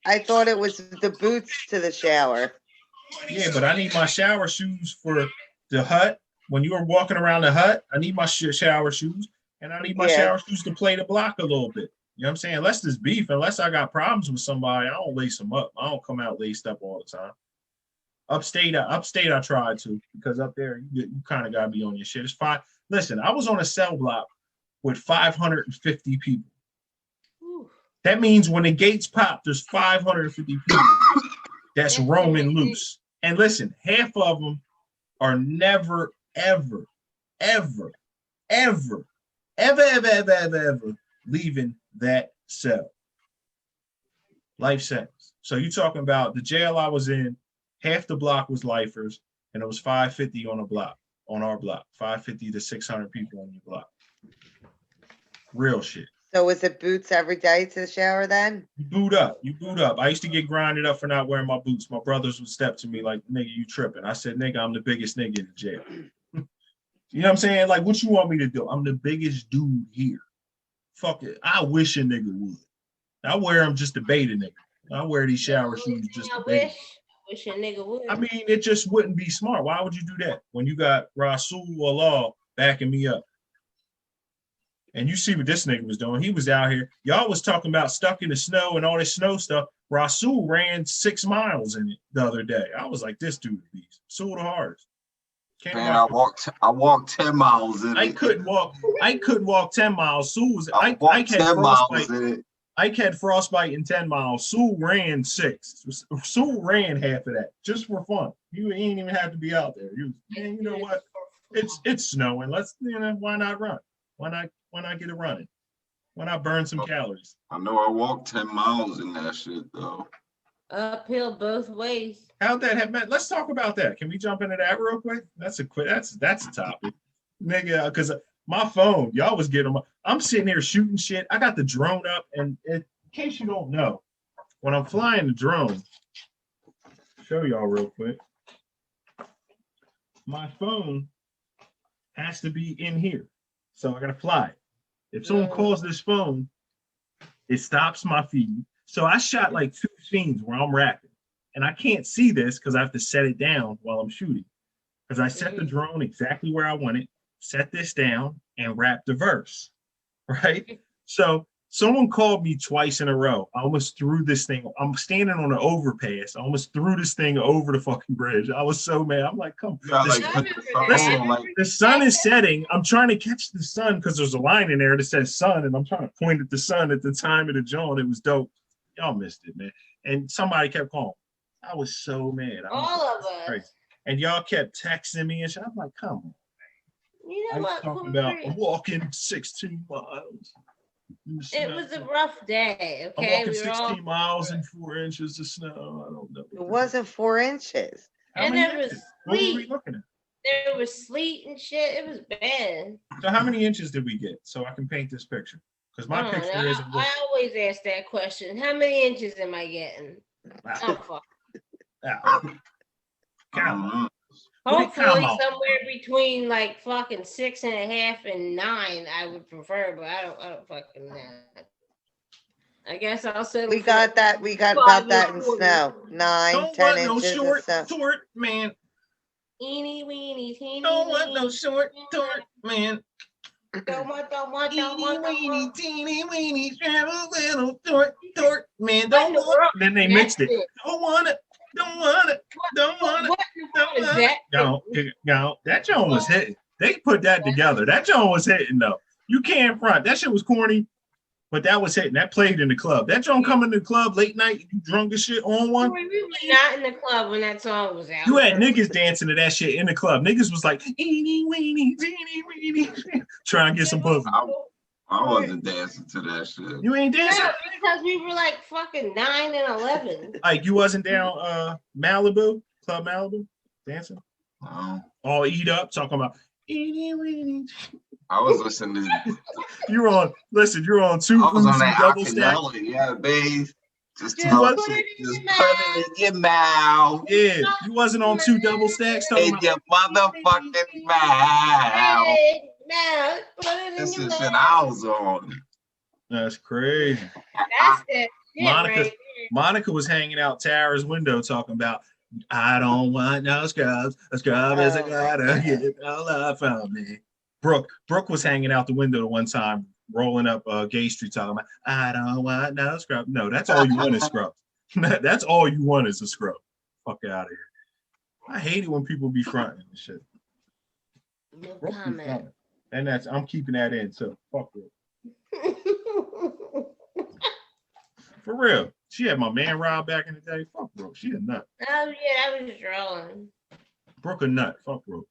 I thought it was the boots to the shower. Yeah, but I need my shower shoes for the hut. When you are walking around the hut, I need my shower shoes, and I need my shower shoes to play the block a little bit. You know what I'm saying? Unless there's beef, unless I got problems with somebody, I don't lace them up. I don't come out laced up all the time. Upstate, I tried to, because up there you kind of gotta be on your shit. It's fine. Listen, I was on a cell block with 550 people. Ooh. That means when the gates pop, there's 550 people that's roaming loose. And listen, half of them are never, ever, ever, ever, ever, ever, ever, ever, ever leaving that cell. Life sentence. So you're talking about the jail I was in, half the block was lifers, and it was 550 on a block, on our block, 550 to 600 people on your block. Real shit. So was it boots every day to the shower then? You boot up. I used to get grinded up for not wearing my boots. My brothers would step to me like, nigga, you tripping. I said, nigga, I'm the biggest nigga in the jail. You know what I'm saying? Like, what you want me to do? I'm the biggest dude here. Fuck it. I wish a nigga would. I wear them just to bait a nigga. I wear these shower shoes just to bait. Wish a nigga would. I mean, it just wouldn't be smart. Why would you do that when you got Rasul Allah backing me up? And you see what this nigga was doing. He was out here. Y'all was talking about stuck in the snow and all this snow stuff. Rasul ran 6 miles in it the other day. I was like, this dude beast. Rasul the hardest. Man, I walked 10 miles in it. I couldn't walk 10 miles. Sue was I had 10 miles in it. I had frostbite in 10 miles. Sue ran 6. Sue ran half of that just for fun. You ain't even have to be out there. Man, you know what? It's snowing. Let's, why not run? Why not get it running? Why not burn some calories? I know I walked 10 miles in that shit though. Uphill both ways. How'd that have met? Let's talk about that. Can we jump into that real quick? That's a topic. Nigga, because my phone, y'all was getting, I'm sitting here shooting shit. I got the drone up, and in case you don't know, when I'm flying the drone, show y'all real quick, my phone has to be in here. So I gotta fly it. If someone calls this phone, it stops my feed. So I shot like 2 scenes where I'm rapping, and I can't see this because I have to set it down while I'm shooting. Because I set the drone exactly where I want it, set this down, and rap the verse, right? So someone called me twice in a row. I almost threw this thing. I'm standing on an overpass. I almost threw this thing over the fucking bridge. I was so mad. I'm like, come on. The sun is setting. I'm trying to catch the sun because there's a line in there that says sun, and I'm trying to point at the sun at the time of the joint. It was dope. Y'all missed it, man. And somebody kept calling. I was so mad. All of us. Crazy. And y'all kept texting me and shit. I'm like, come on. You know what? Talking about walking 16 miles. It was a rough day. Okay, I'm walking 16 miles and 4 inches of snow. I don't know. It wasn't 4 inches. And there was What were we sleet. looking at? There was sleet and shit. It was bad. So how many inches did we get so I can paint this picture? Because my picture isn't. I always ask that question. How many inches am I getting? Oh, fuck. Hopefully somewhere between like fucking 6.5 and 9, I would prefer, but I don't fucking know. I guess I'll settle. We got that about that in snow. 9, 10 inches of snow. Short man. Eeny weeny teeny. Don't want no short man. Don't want. Weeny teeny weeny travel little tort man. Don't want. Then they mixed it. Don't want it. Don't want it. That joint was hitting. They put that together. That joint was hitting though. You can't front. That shit was corny, but that was hitting. That played in the club. That joint coming to the club late night, you drunk as shit on one. We were not in the club when that song was out. You had niggas dancing to that shit in the club. Niggas was like, eeny weeny, teeny weeny, trying to get some pussy. I wasn't dancing to that shit. You ain't dancing? Yeah, because we were like fucking 9 and 11. Like you wasn't down Malibu, Club Malibu, dancing? No. All eat up, talking about eeny weeny. I was listening to You're on 2 I was on that double stack. Yeah, babe. Just Yeah, put it in your mouth. Yeah, you wasn't on 2 double stacks. In your motherfucking mouth. This is shit I was on. That's crazy. That's it. Monica was hanging out Tara's window talking about I don't want no scrubs. A scrub is a Oh, gotta get no love from me. Brooke was hanging out the window the one time, rolling up Gay Street, talking about, I don't want no scrub. No, that's all you want is scrub. That's all you want is a scrub. Fuck out of here. I hate it when people be fronting and shit. No Brooke be comment. fronting. And I'm keeping that in, so fuck it. For real. She had my man Rob back in the day. Fuck Brooke. She a nut. Oh yeah, I was drawing. Brooke a nut. Fuck Brooke.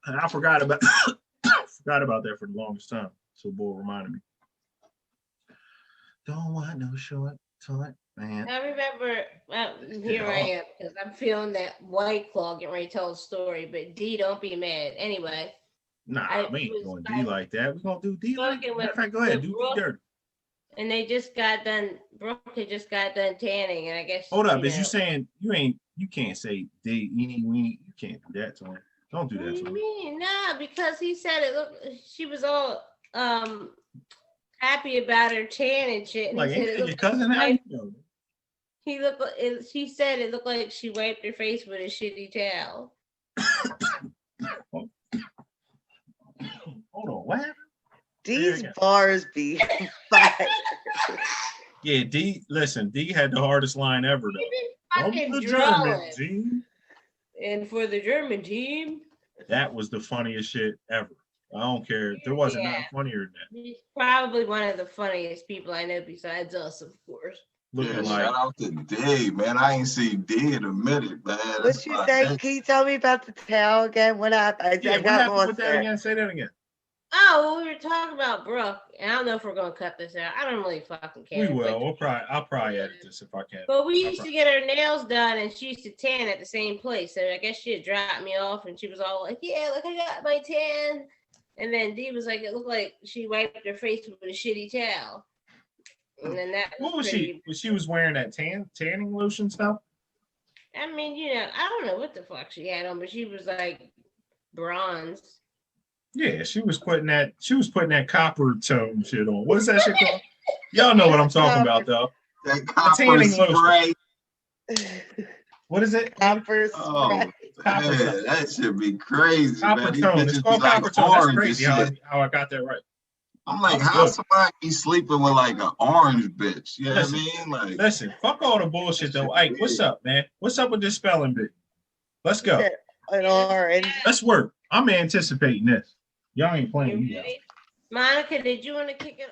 And I forgot about that for the longest time. So boy reminded me. Don't want no short toy, man. I remember, here I am, because I'm feeling that White Claw getting ready to tell a story, but D, don't be mad. Anyway. Nah, we ain't doing D like that. We're gonna do D like that. Matter of fact, go ahead, do D dirty. And they just got done, Brooke had just got done tanning, and I guess. Hold up, is you saying you can't say D, eeny, weeny, you can't do that to him. Don't do that What to do him. you mean? Nah, because he said it, look, she was all happy about her tan and shit. And Like, he said ain't it your cousin how you know? he looked like, she said it looked like she wiped her face with a shitty towel. Hold on, what happened? D's bars be fire. Yeah, D, listen, D had the hardest line ever though. Fucking The drawing. German team. And for the German team, That was the funniest shit ever. I don't care. There wasn't nothing funnier than that. he's probably one of the funniest people I know besides us, of course. Looking Yeah, like shout out to D, man. I ain't seen D in a minute, man. What you say? Can you tell me about the towel again? What happened? yeah, I what got happened lost with that there. again? Say that again. Oh, well, we were talking about Brooke, and I don't know if we're gonna cut this out. I don't really fucking care. We will. but- I'll probably edit this if I can. But we used to get her nails done, and she used to tan at the same place. So I guess she had dropped me off, and she was all like, "Yeah, look, I got my tan." And then Dee was like, "It looked like she wiped her face with a shitty towel." And then that. What was pretty- she? She was wearing that tanning lotion stuff. I mean, I don't know what the fuck she had on, but she was like bronze. Yeah, she was putting that copper tone shit on. What is that shit called? Y'all know what I'm talking about though. That copper tanning lotion. spray. What is it? Copper Oh, spray. Copper man, tone. that should be crazy, Copper man. These tone. bitches It's be called like copper tone. That's orange and crazy shit. how I got that right. I'm like, That's how good. somebody be sleeping with like an orange bitch? You know Listen, what I mean? Like, Listen, fuck all the bullshit though. Ike, what's up, man? What's up with this spelling bee? Let's go. An orange. Let's work. I'm anticipating this. Y'all ain't playing. You ready? Monica, did you want to kick it?